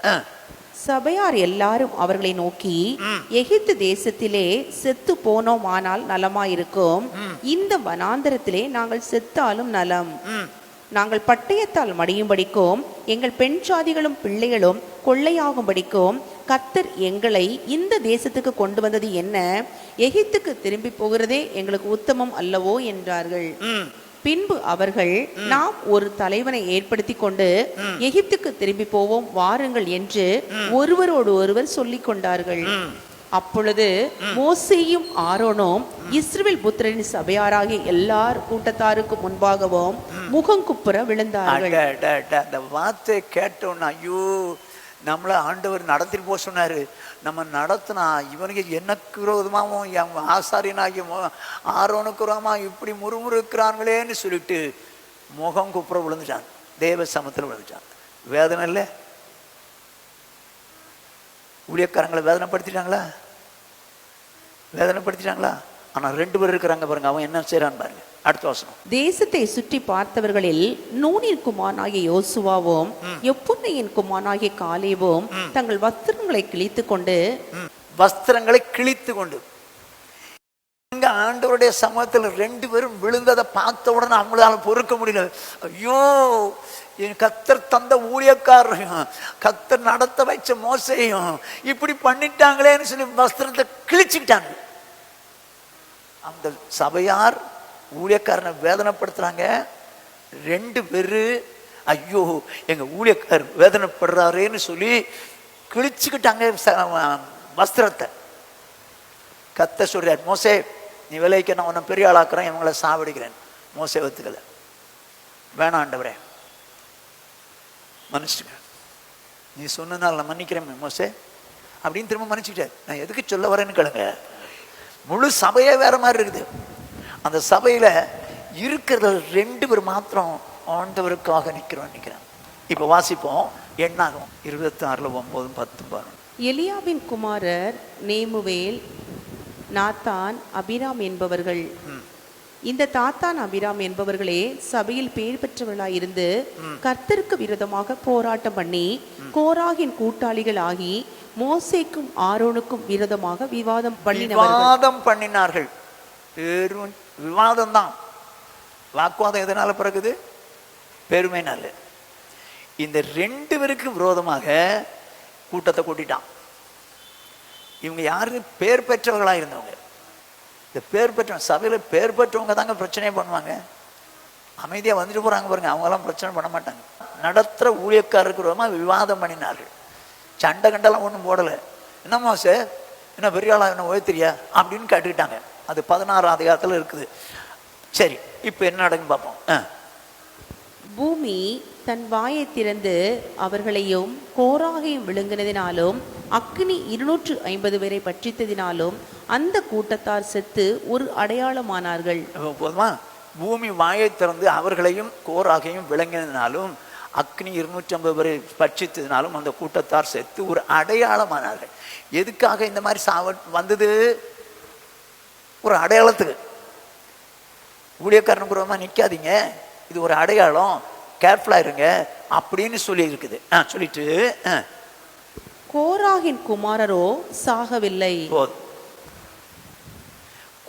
சபையார் எல்லாரும் அவர்களை நோக்கி, எகிப்து தேசத்திலே செத்து போனோமானால் நலமாயிருக்கும், இந்த வனாந்தரத்திலே நாங்கள் செத்தாலும் நலம். நாங்கள் பட்டயத்தால் மடியும்படிக்கும் எங்கள் பெண் சாதிகளும் பிள்ளைகளும் கொள்ளையாகும்படிக்கும் கர்த்தர் எங்களை இந்த தேசத்துக்கு கொண்டு வந்தது என்ன? எகிப்துக்கு திரும்பி போகிறதே எங்களுக்கு உத்தமம் அல்லவோ என்றார்கள். பின்பு அவர்கள், நாம் ஒரு தலைவனை ஏற்படுத்தி கொண்டு எகிப்துக்கு திரும்பி போவோம் வாருங்கள் என்று ஒருவரோடு ஒருவர் சொல்லிக் கொண்டார்கள். அப்பொழுது மோசேயும் ஆரோனும் இஸ்ரவேல் புத்திரரின் சபையாராகிய எல்லார் கூட்டத்தாருக்கு முன்பாகவும் முகங்குப்புற விழுந்தார்கள். அந்த வார்த்தை கேட்டோன்னா, ஐயோ, நம்மளை ஆண்டவர் நடத்திட்டு போக சொன்னாரு, நம்ம நடத்தினா இவனுக்கு எனக்கு விரோதமாகவும் என் ஆசாரியனாகிய ஆரோனுக்கு விரோதமாக இப்படி முறுமுறுக்கிறாங்களேன்னு சொல்லிட்டு முகம் குப்புற விழுந்துட்டான். தேவ சமத்தில் விழுந்துட்டான். வேதனை இல்லை? ஊழியக்காரங்களை வேதனைப்படுத்திட்டாங்களா? வேதனைப்படுத்திட்டாங்களா? ஆனா 2 பேர் இருக்கிறாங்க பாருங்க, அவன் என்ன செய்யறான் பாருங்க. அடுத்த வசனம். தேசத்தை சுற்றி பார்த்தவர்களில் நூனின் குமாரனாகிய யோசுவாவும் எப்புன்னையின் குமாரனாகிய காலேபும் தங்கள் வஸ்திரங்களை கிழித்து கொண்டு ஆண்டவருடைய சமூகத்தில் 2 பேரும் விழுந்ததை பார்த்த உடனே அவங்களால பொறுக்க முடியல. ஐயோ, என் கர்த்தர் தந்த ஊழியக்காரரையும் கர்த்தர் நடத்த வச்ச மோசையும் இப்படி பண்ணிட்டாங்களேன்னு சொல்லி வஸ்திரத்தை கிழிச்சுக்கிட்டாங்க. அந்த சபையார் ஊழியக்காரனை வேதனைப்படுத்துறாங்க. 2 பேரு, ஐயோ எங்க ஊழியக்காரர் வேதனைப்படுறாருன்னு சொல்லி கிழிச்சுக்கிட்டாங்க வஸ்திரத்தை. கர்த்தர் சொல்றார், மோசே நீ விலைக்கு நான் உன்னை பெரிய ஆளாக்குறேன், இவங்களை சாவடிக்கிறேன். மோசே ஒத்துக்கல. வேணாம் ஆண்டவரே, மன்னிச்சுக்க, நீ சொன்னதுனால நான் மன்னிக்கிறேன் மோசே அப்படின்னு திரும்ப மன்னிச்சுக்கிட்டார். நான் எதுக்கு சொல்ல வரேன்னு கேளுங்க. முழு சபையே வேற மாதிரி இருக்குது. அந்த சபையில இருக்கிற 2 பேர் மாத்திரம் ஆண்டவருக்காக நிற்கிறேன். இப்ப வாசிப்போம். என்னாகும் 26, 9, 10 பாருங்க. எலியாவின் குமாரர் நேமுவேல், நாத்தான், அபிராம் என்பவர்கள். இந்த தாத்தான் அபிராம் என்பவர்களே சபையில் பேர் பெற்றவர்களாயிருந்து கர்த்தருக்கு விரோதமாக போராட்டம் பண்ணி கோராகின் கூட்டாளிகள் ஆகி மோசேக்கும் ஆரோனுக்கும் விரோதமாக விவாதம் பண்ணினார்கள். விவாதம் தான். வாக்குவாதம் எதனால பிறகுது? பெருமைனால. இந்த 2 பேருக்கு விரோதமாக கூட்டத்தை கூட்டிட்டான். இவங்க யாரு? பேர் பெற்றவர்களா இருந்தவங்க. இந்த பேர் பெற்ற சபையில பேர் பெற்றவங்க தாங்க பிரச்சனையே பண்ணுவாங்க. அமைதியா வந்துட்டு போறாங்க பாருங்க, அவங்க எல்லாம் பிரச்சனை பண்ண மாட்டாங்க. நடத்துற ஊழியக்காரருக்கு விரோதமா விவாதம் பண்ணினார்கள். சண்டை கண்டெல்லாம் ஒன்றும் போடலை. என்னமோ சார், என்ன பெரிய ஆளா, என்ன ஓய்த்திரியா அப்படின்னு கேட்டுக்கிட்டாங்க. அது 16ஆம் அதிகாரத்தில் இருக்குது. சரி, இப்போ என்ன நடக்குன்னு பார்ப்போம். பூமி தன் வாயை திறந்து அவர்களையும் கோராகையும் விழுங்கினதினாலும் அக்னி 250 பேரை பட்சித்ததினாலும் அந்த கூட்டத்தார் செத்து ஒரு அடையாளமானார்கள். போதுமா? பூமி வாயை திறந்து அவர்களையும் கோராகையும் விளங்கினதினாலும் அக்னி 250 பேரை பட்சித்ததினாலும் அந்த கூட்டத்தார் செத்து ஒரு அடையாளமானார்கள். எதுக்காக இந்த மாதிரி வந்தது? ஒரு அடையாளத்துக்கு. ஊழியக்காரனுக்கு விரோதமா நிற்காதீங்க, இது ஒரு அடையாளம், கேர்ஃபுல்லா இருங்க அப்படின்னு சொல்லி இருக்குது. சொல்லிட்டு கோராகின் குமாரரோ சாகவில்லை.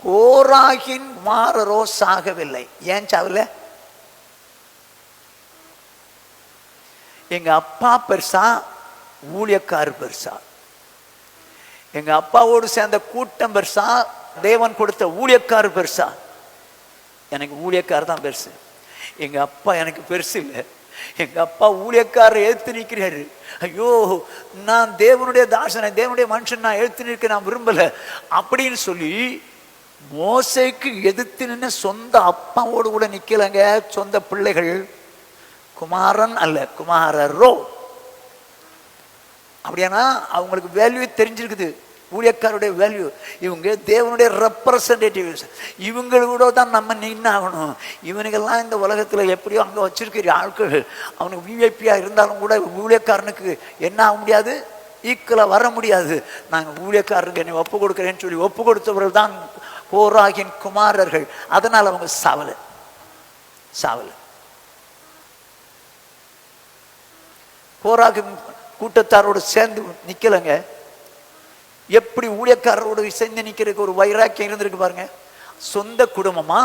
கோராகின் குமாரரோ சாகவில்லை. ஏன் சாகல? எங்க அப்பா பெருசா, ஊழியக்காரு பெருசா? எங்க அப்பாவோடு சேர்ந்த கூட்டம் பெருசா, தேவன் கொடுத்த ஊழியக்காரு பெருசா? எனக்கு ஊழியக்கார் தான் பெருசு. எங்க அப்பா எனக்கு பெருசு இல்லை. எங்க அப்பா ஊழியக்காரரை எழுத்து நிற்கிறாரு. ஐயோ, நான் தேவனுடைய தாசனை, தேவனுடைய மனுஷன், நான் எழுத்து நிற்க நான் விரும்பல அப்படின்னு சொல்லி மோசேக்கு எதிர்த்து நின்று சொந்த அப்பாவோடு கூட நிக்கலங்க. சொந்த பிள்ளைகள், குமாரன் அல்ல, குமாரரோ. அப்படியானா அவங்களுக்கு வேல்யூ தெரிஞ்சிருக்குது, ஊழியக்காருடைய வேல்யூ. இவங்க தேவனுடைய ரெப்ரசன்டேட்டிவ்ஸ், இவங்களோட தான் நம்ம நின்னாகணும். இவனுக்கெல்லாம் இந்த உலகத்தில் எப்படியோ அங்கே வச்சிருக்கிற ஆட்கள், அவனுக்கு விஐபியா இருந்தாலும் கூட ஊழியக்காரனுக்கு என்ன ஆக முடியாது, ஈக்குவலாக வர முடியாது. நாங்கள் ஊழியக்காரருக்கு என்னை ஒப்பு கொடுக்குறேன்னு சொல்லி ஒப்பு கொடுத்தவர்கள் தான் கோராகின் குமாரர்கள். அதனால் அவங்க சாவல. சாவல. கோராகு கூட்டத்தாரோடு சேர்ந்து நிக்கலங்க. எப்படி ஊழியக்காரரோடு சேர்ந்து நிக்கிறதுக்கு ஒரு வைராக்கியம் இருந்திருக்கு பாருங்க. சொந்த குடும்பமா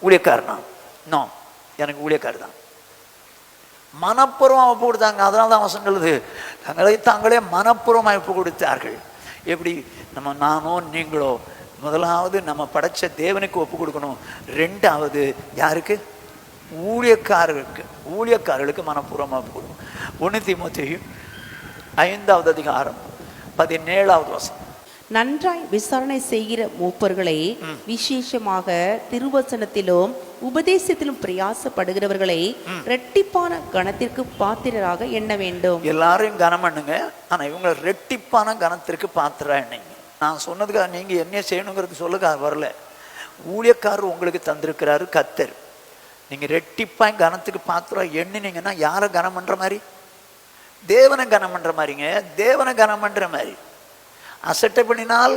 ஊழியக்காரனா? நோ, எனக்கு ஊழியக்காரர் தான். மனப்பூர்வம் ஒப்பு கொடுத்தாங்க. அதனால தான் அவன் சொல்லுது, தாங்களே மனப்பூர்வமாக ஒப்பு கொடுத்தார்கள். எப்படி நானோ நீங்களோ முதலாவது நம்ம படைச்ச தேவனுக்கு ஒப்பு கொடுக்கணும். ரெண்டாவது யாருக்கு? ஊழியக்காரர்களுக்கு மனப்பூர்வமாக ஒப்பு கொடுக்கணும். 1 தீமோத்தேயு 5வது அதிகாரம் 17வது வசனம். நன்றாய் விசாரணை செய்கிற மூப்பர்களை, விசேஷமாக திருவசனத்திலும் உபதேசத்திலும் பிரயாசப்படுகிறவர்களை ரெட்டிப்பான கனத்திற்கு பாத்திரராக எண்ண வேண்டும். எல்லாரையும் கனம் பண்ணுங்க, ஆனா இவங்க ரெட்டிப்பான கனத்திற்கு பாத்திரா எண்ணீங்க. நான் சொன்னதுக்காக நீங்க என்ன செய்யணுங்கிறது சொல்லுங்க வரல. ஊழியக்காரர் உங்களுக்கு தந்திருக்கிறாரு கர்த்தர். நீங்க ரெட்டிப்பாய் கனத்துக்கு பாத்திரம் எண்ணினீங்கன்னா யாரை கனம் பண்ற மாதிரி? தேவனை கனம் பண்ற மாதிரிங்க. தேவனை கனம் பண்ற மாதிரி. அசட்டை பண்ணினால்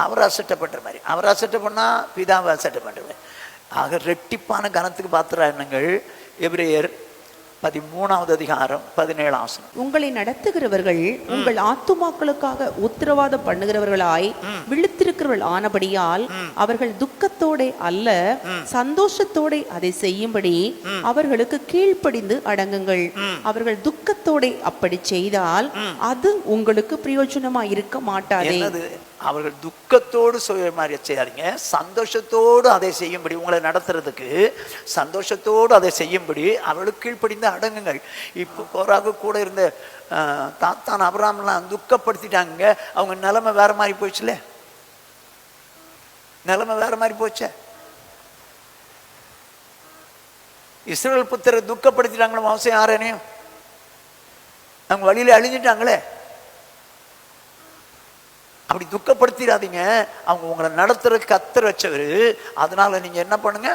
அவர் அசட்டை பண்ற மாதிரி, அவர் அசட்டை பண்ணா பிதாவை அசட்டை பண்ற மாதிரி. ஆக ரெட்டிப்பான கனத்துக்கு பாத்திர எண்ணங்கள். எபிரேயர் 13வது அதிகாரம் 17ஆம் வசனம். உங்களை நடத்துகிறவர்கள் உங்கள் ஆத்துமாக்களுக்காக உத்தரவாதம் பண்ணுகிறவர்களாய் விழித்திருக்கிறவர்கள் ஆனபடியால் அவர்கள் துக்கத்தோட அல்ல சந்தோஷத்தோட அதை செய்யும்படி அவர்களுக்கு கீழ்ப்படிந்து அடங்குங்கள். அவர்கள் துக்கத்தோட அப்படி செய்தால் அது உங்களுக்கு பிரயோஜனமா இருக்க மாட்டாது. அவர்கள் துக்கத்தோடு செய்ய மாதிரி செய்யாதீங்க, சந்தோஷத்தோடு அதை செய்யும்படி. உங்களை நடத்துறதுக்கு சந்தோஷத்தோடு அதை செய்யும்படி அவர்களுக்கு கீழ்ப்படிந்து அடங்குங்கள். இப்போ கோராகு கூட இருந்த தாத்தான் அபிராம்லாம் துக்கப்படுத்திட்டாங்க. அவங்க நிலைமை வேற மாதிரி போச்சுல. நிலைமை வேற மாதிரி போச்சே. இஸ்ரவேல் புத்திரரை துக்கப்படுத்திட்டாங்களோ மோசே ஆரோனையும். அவங்க வழியில அழிஞ்சிட்டாங்களே. அப்படி துக்கப்படுத்திடாதீங்க. அவங்க உங்களை நடத்துற கர்த்தர் வச்சவரு. அதனால நீங்க என்ன பண்ணுங்க?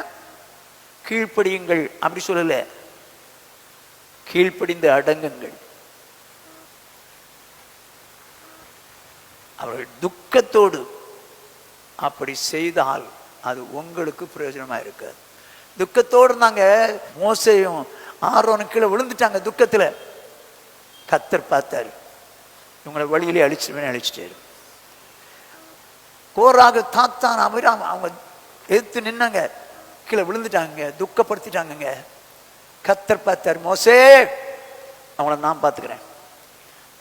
கீழ்ப்படியுங்கள். அப்படி சொல்லல, கீழ்ப்படிந்து அடங்குங்கள். அவர்கள் துக்கத்தோடு அப்படி செய்தால் அது உங்களுக்கு பிரயோஜனமா இருக்காது. துக்கத்தோடு இருந்தாங்க. மோசேயும் ஆரோனும் கீழே விழுந்துட்டாங்க துக்கத்துல. கர்த்தர் பார்த்தாரு, இவங்களை வழியிலே அழிச்சிட்டாரு. கோராகு தாத்தான் அபிராம் அவங்க எதிர்த்து நின்னாங்க, கீழே விழுந்துட்டாங்க, துக்கப்படுத்திட்டாங்க. கர்த்தர் பார்த்தாரு, மோசே அவங்கள நான் பார்த்துக்கிறேன்,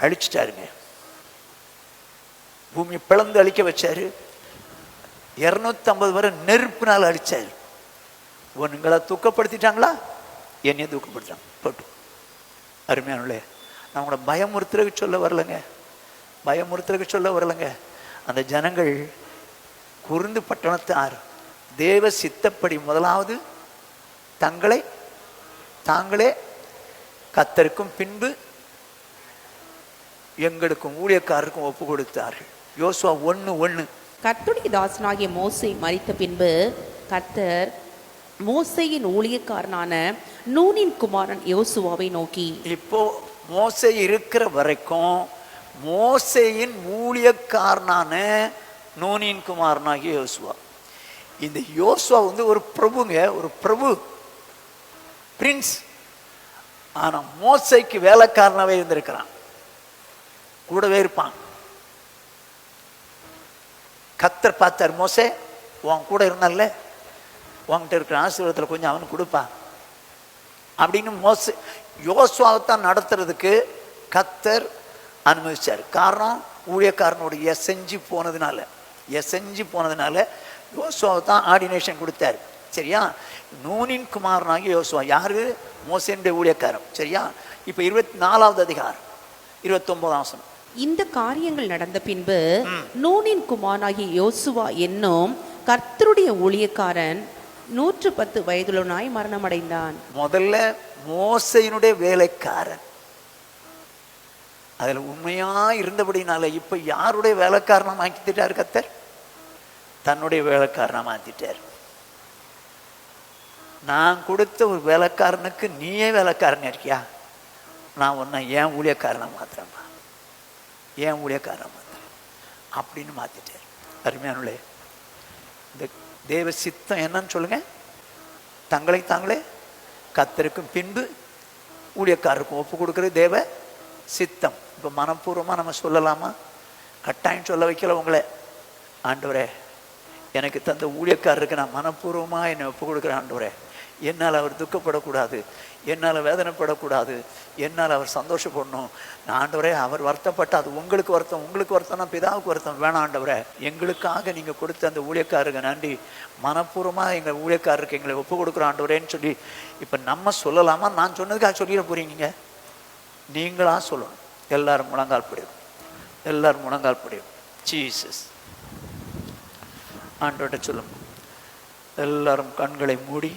அழிச்சிட்டாருங்க. பூமி பிளந்து அழிக்க வச்சாரு. 250 வரை நெருப்பினால் அழிச்சாரு. உங்களை துக்கப்படுத்திட்டாங்களா? என்னைய துக்கப்படுத்தாங்க போட்டு. அருமையானே, நான் உங்களை பயமுறுத்துறதுக்கு சொல்ல வரலங்க, பயமுறுத்துறதுக்கு சொல்ல வரலங்க. அந்த ஜனங்கள் குருந்து பட்டணத்தார் தேவ சித்தப்படி முதலாவது தாங்களே கர்த்தருக்கும் பின்பு எங்களுக்கும் ஊழியக்காரருக்கும் ஒப்பு கொடுத்தார்கள். யோசுவா 1:1. கர்த்தருடைய தாசனாகிய மோசே மரித்த பின்பு கர்த்தர் மோசேயின் ஊழியக்காரனான நூனின் குமாரன் யோசுவாவை நோக்கி, இப்போ மோசே இருக்கிற வரைக்கும் மோசேயின் ஊழியக்காரனான நூனின் குமாரனாகிய யோசுவா. இந்த யோசுவா ஒரு பிரபுங்க, ஒரு பிரபு, பிரின்ஸ். ஆனா மோசேக்கு வேலைக்காரனாவே இருந்திருக்கிறான், கூடவே இருப்பான். கர்த்தர் பார்த்தார், மோசே உன் கூட இருந்தால உன்கிட்ட இருக்கிற ஆசீர்வாதத்தில் கொஞ்சம் அவனுக்கு கொடுப்பா அப்படின்னு மோசே யோசுவாவை தான் நடத்துறதுக்கு கர்த்தர் அனுமதிச்சார். காரணம், ஊழியக்காரனோட எசைஞ்சு போனதுனால யோசுவாவை தான் ஆர்டினேஷன் கொடுத்தாரு. சரியா? நூனின் குமாரனாகிய யோசுவா யாரு? மோசேனுடைய ஊழியக்காரன். சரியா? இப்ப 24வது அதிகாரம் 29ஆம் வசனம். இந்த காரியங்கள் நடந்த பின்பு நூனின் குமாரனாகிய யோசுவா என்னும் கர்த்தருடைய ஊழியக்காரன் 110 வயதுள்ளவனாய் மரணம் அடைந்தான். முதல்ல மோசேயினுடைய வேலைக்காரன், அதுல உண்மையா இருந்தபடினால இப்ப யாருடைய வேலைக்காரனா மாத்திட்டாரு? கர்த்தர் தன்னுடைய வேலைக்காரனா மாத்திட்டார். நான் கொடுத்த ஒரு வேலைக்காரனுக்கு நீயே வேலைக்காரன் இருக்கியா? நான் உன்னை ஏன் ஊழியக்காரனா மாத்திரமா, ஏன் ஊழியக்காரனா மாத்திரம் அப்படின்னு மாத்திட்டார். அருமையானுள்ளே, இந்த தேவ சித்தம் என்னன்னு சொல்லுங்க. தங்களை தாங்களே கர்த்தருக்கும் பின்பு ஊழியக்காரருக்கும் ஒப்பு கொடுக்குறது தேவ சித்தம். இப்போ மனப்பூர்வமாக நம்ம சொல்லலாமா? கட்டாயம் சொல்ல வைக்கல உங்களை. ஆண்டவரே, எனக்கு தந்த ஊழியக்காரருக்கு நான் மனப்பூர்வமாக என்னை ஒப்பு கொடுக்குறேன். ஆண்டவரே, என்னால் அவர் துக்கப்படக்கூடாது, என்னால் வேதனைப்படக்கூடாது, என்னால் அவர் சந்தோஷப்படணும். நான் ஆண்டவரே, அவர் வருத்தப்பட்ட அது உங்களுக்கு வருத்தம், உங்களுக்கு வருத்தம்னா பிதாவுக்கு வருத்தம் வேணாம். ஆண்டவரே, எங்களுக்காக நீங்கள் கொடுத்த அந்த ஊழியக்காரருக்கு நன்றி, மனப்பூர்வமாக எங்கள் ஊழியக்காரருக்கு எங்களை ஒப்பு கொடுக்குறோம் ஆண்டவரேன்னு சொல்லி இப்போ நம்ம சொல்லலாமா? நான் சொன்னதுக்காக சொல்லிட போறீங்க? நீங்களாக சொல்லணும். எல்லாரும் முழங்கால் படியும், எல்லாரும் முழங்கால் படியும். ஜீசஸ் ஆண்டவர்கிட்ட சொல்லும். எல்லாரும் கண்களை மூடி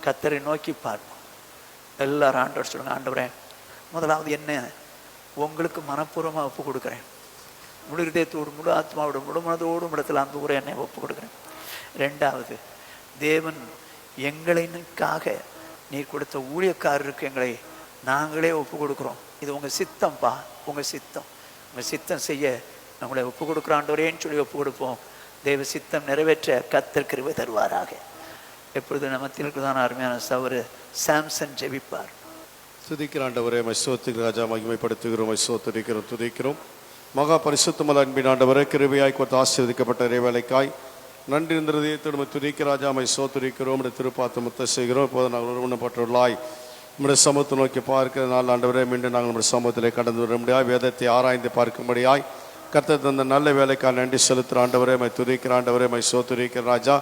கர்த்தரை நோக்கி பார்ப்போம். எல்லாரும் ஆண்டவர் சொல்லுங்க, ஆண்டவரே, முதலாவது என்ன உங்களுக்கு மனப்பூர்வமாக ஒப்பு கொடுக்குறேன். முழு இதயத்தோடு, முழு ஆத்மாவோடு, முழு மனதோடு இடத்துல அந்த ஊரை என்னை ஒப்பு கொடுக்குறேன். ரெண்டாவது, தேவன் எங்களுக்காக நீர் கொடுத்த ஊழியக்காரருக்கு எங்களை நாங்களே ஒப்பு கொடுக்குறோம். இது உங்கள் சித்தம்ப்பா, உங்கள் சித்தம். உங்கள் சித்தம் செய்ய நம்மளை ஒப்பு கொடுக்குற ஆண்டவரேன்னு சொல்லி ஒப்பு கொடுப்போம். தேவ சித்தம் நிறைவேற்ற கர்த்தர் கிருபை தருவாராக. எப்பொழுது நம்ம திருக்குதான அருமையான சகோதர சாம்சன் ஜெபிப்பார். துதிக்கிற ஆண்டவரே, மைசோத்துக்கு ராஜா மகிமைப்படுத்துகிறோம், மைசோத்துரிக்கிறோம், துதிக்கிறோம். மகா பரிசுத்தமல்ல அன்பின் ஆண்டவரே, கிருபையாய் கொடுத்து ஆசீர்வதிக்கப்பட்ட இறைவேலைக்காய் நன்றி இருந்தது. திரும்ப துதிக்க ராஜா மைசோத்துரிக்கிறோம். நம்முடைய திருப்பாத்து முத்த செய்கிறோம். இப்போது நாங்கள் உருவப்பட்டுள்ளாய் நம்முடைய சமூகத்தை நோக்கி பார்க்கிற நாள் ஆண்டவரே, மீண்டும் நாங்கள் நம்முடைய சமூகத்திலே கடந்து வர முடியாது. வேதத்தை ஆராய்ந்து பார்க்கும்படியாய் கர்த்தர் தந்த நல்ல வேலைக்காக நன்றி செலுத்துகிற ஆண்டவரே, மை துதிக்கிற ஆண்டவரே, மை சோத்துரிக்கிற ராஜா.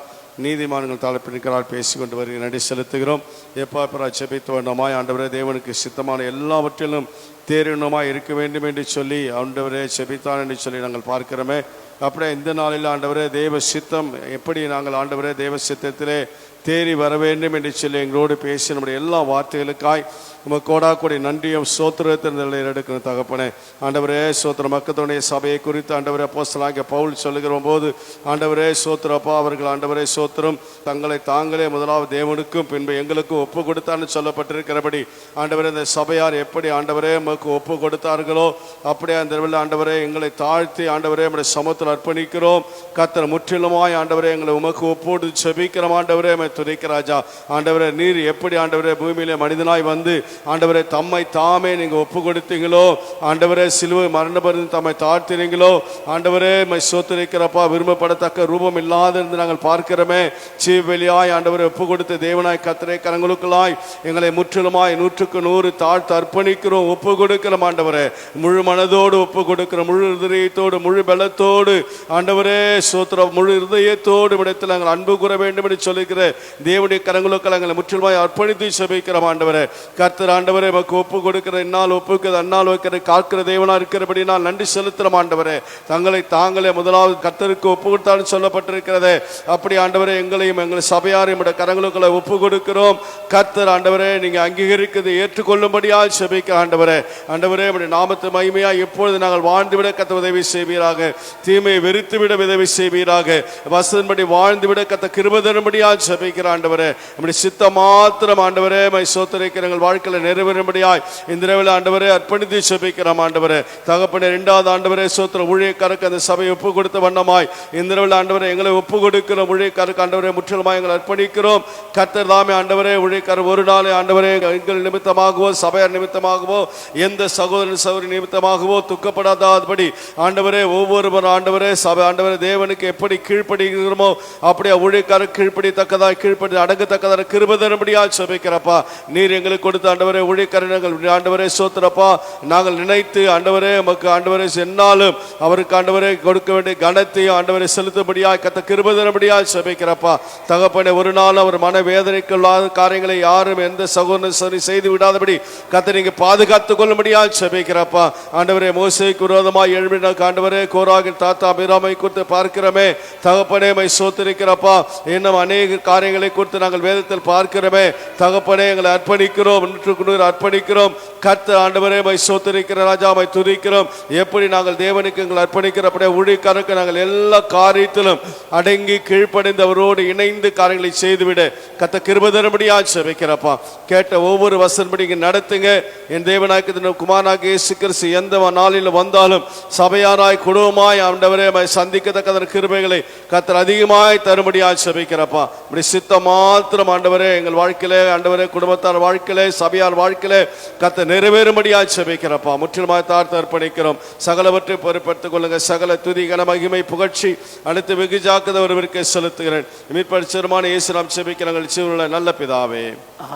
நீதிமான்கள் தலைப்பிடிக்கிறார் பேசிக்கொண்டு வருகிற நன்றி செலுத்துகிறோம். எப்பா செபித்து வேண்டுமாய் ஆண்டவரே, தேவனுக்கு சித்தமான எல்லாவற்றிலும் தேர்வுமாய் இருக்க வேண்டும் என்று சொல்லி ஆண்டவரே செபித்தான் என்று சொல்லி நாங்கள் பார்க்கிறோமே. அப்படியே இந்த நாளில் ஆண்டவரே, தேவ சித்தம் எப்படி நாங்கள் ஆண்டவரே தேவ சித்தத்திலே தேறி வர வேண்டும் என்று சொல்லி எங்களோடு பேசி நம்முடைய எல்லா வார்த்தைகளுக்காய் நம்ம கோடாக்கூடி நன்றியும் சோத்திரத்தின் எடுக்கிற தகப்பனே. ஆண்டவரே சோத்திர மக்களுடைய சபையை குறித்து ஆண்டவரே அப்போஸ்தலனாகிய பவுல் சொல்லுகிற போது ஆண்டவரே சோத்திரப்பா, அவர்கள் ஆண்டவரே சோத்திரம் தங்களை தாங்களே முதலாவது தேவனுக்கும் பின்பு எங்களுக்கும் ஒப்பு கொடுத்தான்னு சொல்லப்பட்டிருக்கிறபடி ஆண்டவரே இந்த சபையார் எப்படி ஆண்டவரே நமக்கு ஒப்பு கொடுத்தார்களோ அப்படியே அந்த ஆண்டவரே எங்களை தாழ்த்தி ஆண்டவரே நம்முடைய சமூகத்தில் அர்ப்பணிக்கிறோம். கர்த்தர் முற்றிலுமாய் ஆண்டவரே எங்களை உமக்கு ஒப்போடு செபிக்கிறோம். ஆண்டவரே துதிக்க ராஜா. ஆண்டவரே, நீர் எப்படி ஆண்டவரே பூமியிலே மனிதனாய் வந்து ஆண்டவரே தம்மை தாமே நீங்க ஒப்பு கொடுத்தீங்களோ, ஆண்டவரே சிலுவை மரணபருந்து தம்மை தாழ்த்தினீங்களோ, ஆண்டவரே மை சோத்திரிக்கிறப்பா, விரும்பப்படத்தக்க ரூபம் இல்லாதிருந்து நாங்கள் பார்க்கிறோமே. சீவெளியாய் ஆண்டவரை ஒப்பு கொடுத்த தேவனாய் கர்த்தரே, கரங்களுக்குள்ளாய் எங்களை முற்றிலுமாய் 100% தாழ்த்து அர்ப்பணிக்கிறோம், ஒப்பு கொடுக்கிறோம். ஆண்டவரே, முழு மனதோடு ஒப்பு கொடுக்கிறோம், முழு இருதயத்தோடு, முழு பலத்தோடு ஆண்டவரே சோத்திரம், முழு இருதயத்தோடு இடத்தில் நாங்கள் அன்பு கூற வேண்டும் என்று சொல்லிக்கிற தேவனுடைய கரங்களுக்கள் எங்களை முற்றிலுமாய் அர்ப்பணித்து செபிக்கிறோம். ஆண்டவரே கர்த்தர் ஆண்டவரே நமக்கு ஒப்பு கொடுக்கிற இந்நாள் ஒப்புக்கிறது அந்நாள் வைக்கிற காக்கிற தேவனா இருக்கிறபடி நான் நன்றி செலுத்துறோம். ஆண்டவரே, தங்களை தாங்களே முதலாவது கர்த்தருக்கு ஒப்பு கொடுத்தாலும் சொல்லப்பட்டிருக்கிறதே, அப்படி ஆண்டவரே எங்களையும் எங்கள் சபையாரையும் கரங்களுக்களை ஒப்பு கொடுக்கிறோம். கர்த்தர் ஆண்டவரே நீங்க அங்கீகரிக்கிறது ஏற்றுக்கொள்ளும்படியால் செபிக்கிற ஆண்டவரே. ஆண்டவரே நம்முடைய நாமத்து மகிமையா எப்பொழுது நாங்கள் வாழ்ந்துவிட கத்த உதவி செய்வீராக, தீமையை வெறுத்துவிட உதவி செய்வீராக, வசனப்படி வாழ்ந்துவிட கத்த கிருபை தரும்படியால் செபிக்கிற ஆண்டவரே. நம்முடைய சித்தம் மாத்திரம் ஆண்டவரே மை சோத்திரிக்கிற எங்கள் வாழ்க்கையில் நிறைவேறும்படியாய் இந்த இரவில் ஆண்டவரே அர்ப்பணித்து செபிக்கிறோம். ஆண்டவரே தகப்பனே, 2வது ஆண்டவரே சோத்திர ஊழியக்காரருக்கு அந்த சபையை ஒப்பு கொடுத்த வண்ணமாய் இந்த இரவில் ஆண்டவரே எங்களை ஒப்பு கொடுக்கிறோம். ஊழியக்காரருக்கு ஆண்டவரே முற்றிலுமாய் எங்களை அர்ப்பணிக்கிறோம். கர்த்தர் தாமே ஆண்டவரே ஊழியக்காரர் ஒரு நாளே ஆண்டவரே எங்கள் நிமித்தமாகவோ சபையார் நிமித்தமாகவோ எந்த சகோதரன் சகோதரி நிமித்தமாகவோ துக்கப்படாதபடி ஆண்டவரே ஒவ்வொருவர் ஆண்டவரே சபை ஆண்டவரே தேவனுக்கு எப்படி கீழ்ப்படுகிறோமோ அப்படியே ஊழியக்காரர் கீழ்ப்படித்தக்கதா கீழ்ப்படி அடங்கத்தக்கதான கிருபை தரும்படியால் செபிக்கிறப்பா. நீர் எங்களுக்கு கொடுத்த ஆண்டவரே ஊழியக்காரர்கள் ஆண்டவரே சோத்திரப்பா, நாங்கள் நினைத்து ஆண்டவரே நமக்கு ஆண்டவரே என்னாலும் அவருக்கு ஆண்டவரே கொடுக்க வேண்டிய கனத்தை ஆண்டவரை செலுத்தும்படியாய் கத்த கிருபை தரும்படியால் செபிக்கிறப்பா. தகப்பனே, ஒரு நாள் அவர் மன வேதனைக்கு இல்லாத காரியங்களை யாரும் எந்த சகோதரன் சரி செய்து விடாதபடி கத்த நீங்க பாதுகாத்துக் கொள்ளும்படியால் செபிக்கிறப்பா. ஆண்டவரே மோசேக்கு விரோதமாய் எழுப்பின ஆண்டவரே கோராகின் தாத்தா அபிராமை குறித்து பார்க்கிறோமே. தகப்பனே மை சோத்திரிக்கிறப்பா, இன்னும் அநேக காரியங்களை குறித்து நாங்கள் வேதத்தில் பார்க்கிறோமே. தகப்பனே எங்களை அர்ப்பணிக்கிறோம். நேரத்திற்கு அர்ப்பணிக்கிறோம். கர்த்தர் ஆண்டவரே மை சோத்திரிக்கிற ராஜா மை துதிக்கிறோம். எப்படி நாங்கள் தேவனுக்கு எங்கள் அர்ப்பணிக்கிற அப்படியே ஊழியக்காரருக்கு நாங்கள் எல்லா காரியத்திலும் அடங்கி கீழ்ப்படைந்து அவரோடு இணைந்து காரியங்களை செய்துவிட கர்த்தர் கிருபை தரும்படியா ஜெபிக்கிறப்பா. கேட்ட ஒவ்வொரு வசனப்படி இங்கே நடத்துங்க. என் தேவனாகிய குமாரனாகிய இயேசு கிறிஸ்து எந்த நாளில் வந்தாலும் சபையாராய் குடும்பமாய் ஆண்டவரே சந்திக்கத்தக்க கிருபைகளை கர்த்தர் அதிகமாய் தரும்படியா ஜெபிக்கிறப்பா. இப்படி சித்தம் மாத்திரம் ஆண்டவரே எங்கள் வாழ்க்கையிலே ஆண்டவரே குடும்பத்தார் வாழ்க்கையிலே சபையார் வாழ்க்கையிலே கர்த்தர் நிறைவேறும்படியா ஜெபிக்கிறப்பா. முற்றிலுமாய் தாழ்த்து அர்ப்பணிக்கிறோம். சகலவற்றை பொறுப்படுத்திக் கொள்ளுங்க. சகல துதி கன மகிமை புகழ்ச்சி அடுத்து வெகு ஜாக்கிரதை ஒருவருக்கு செலுத்துகிறேன். மீட்பரிச்சரமான இயேசு நாம் ஜெபிக்கிற எங்கள் ஜீவனுள்ள நல்ல பிதாவே,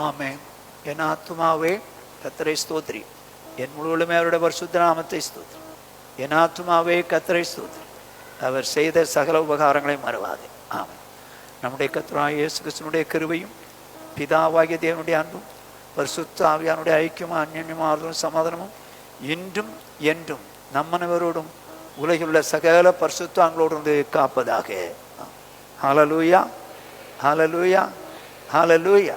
ஆமென். என் ஆத்துமாவே கர்த்தரை ஸ்தோத்திரி, என் முழுவதுமே அவருடைய பரிசுத்த நாமத்தை ஸ்தோத்திரி. என் ஆத்துமாவே கர்த்தரை ஸ்தோத்திரி, அவர் செய்த சகல உபகாரங்களை மறவாதே. ஆமென். நம்முடைய கர்த்தராகிய இயேசு கிறிஸ்துவினுடைய கிருபையும் பிதாவாகிய தேவனுடைய அன்பும் பரிசுத்த ஆவியானுடைய ஐக்கியமும் அந்யோன்யமும் ஆறுதலும் சமாதானமும் இன்றும் என்றும் நம்மனவரோடும் உலகில் உள்ள சகல பரிசுத்தங்களோடு காப்பதாக. ஹல்லேலூயா, ஹல்லேலூயா, ஹல்லேலூயா.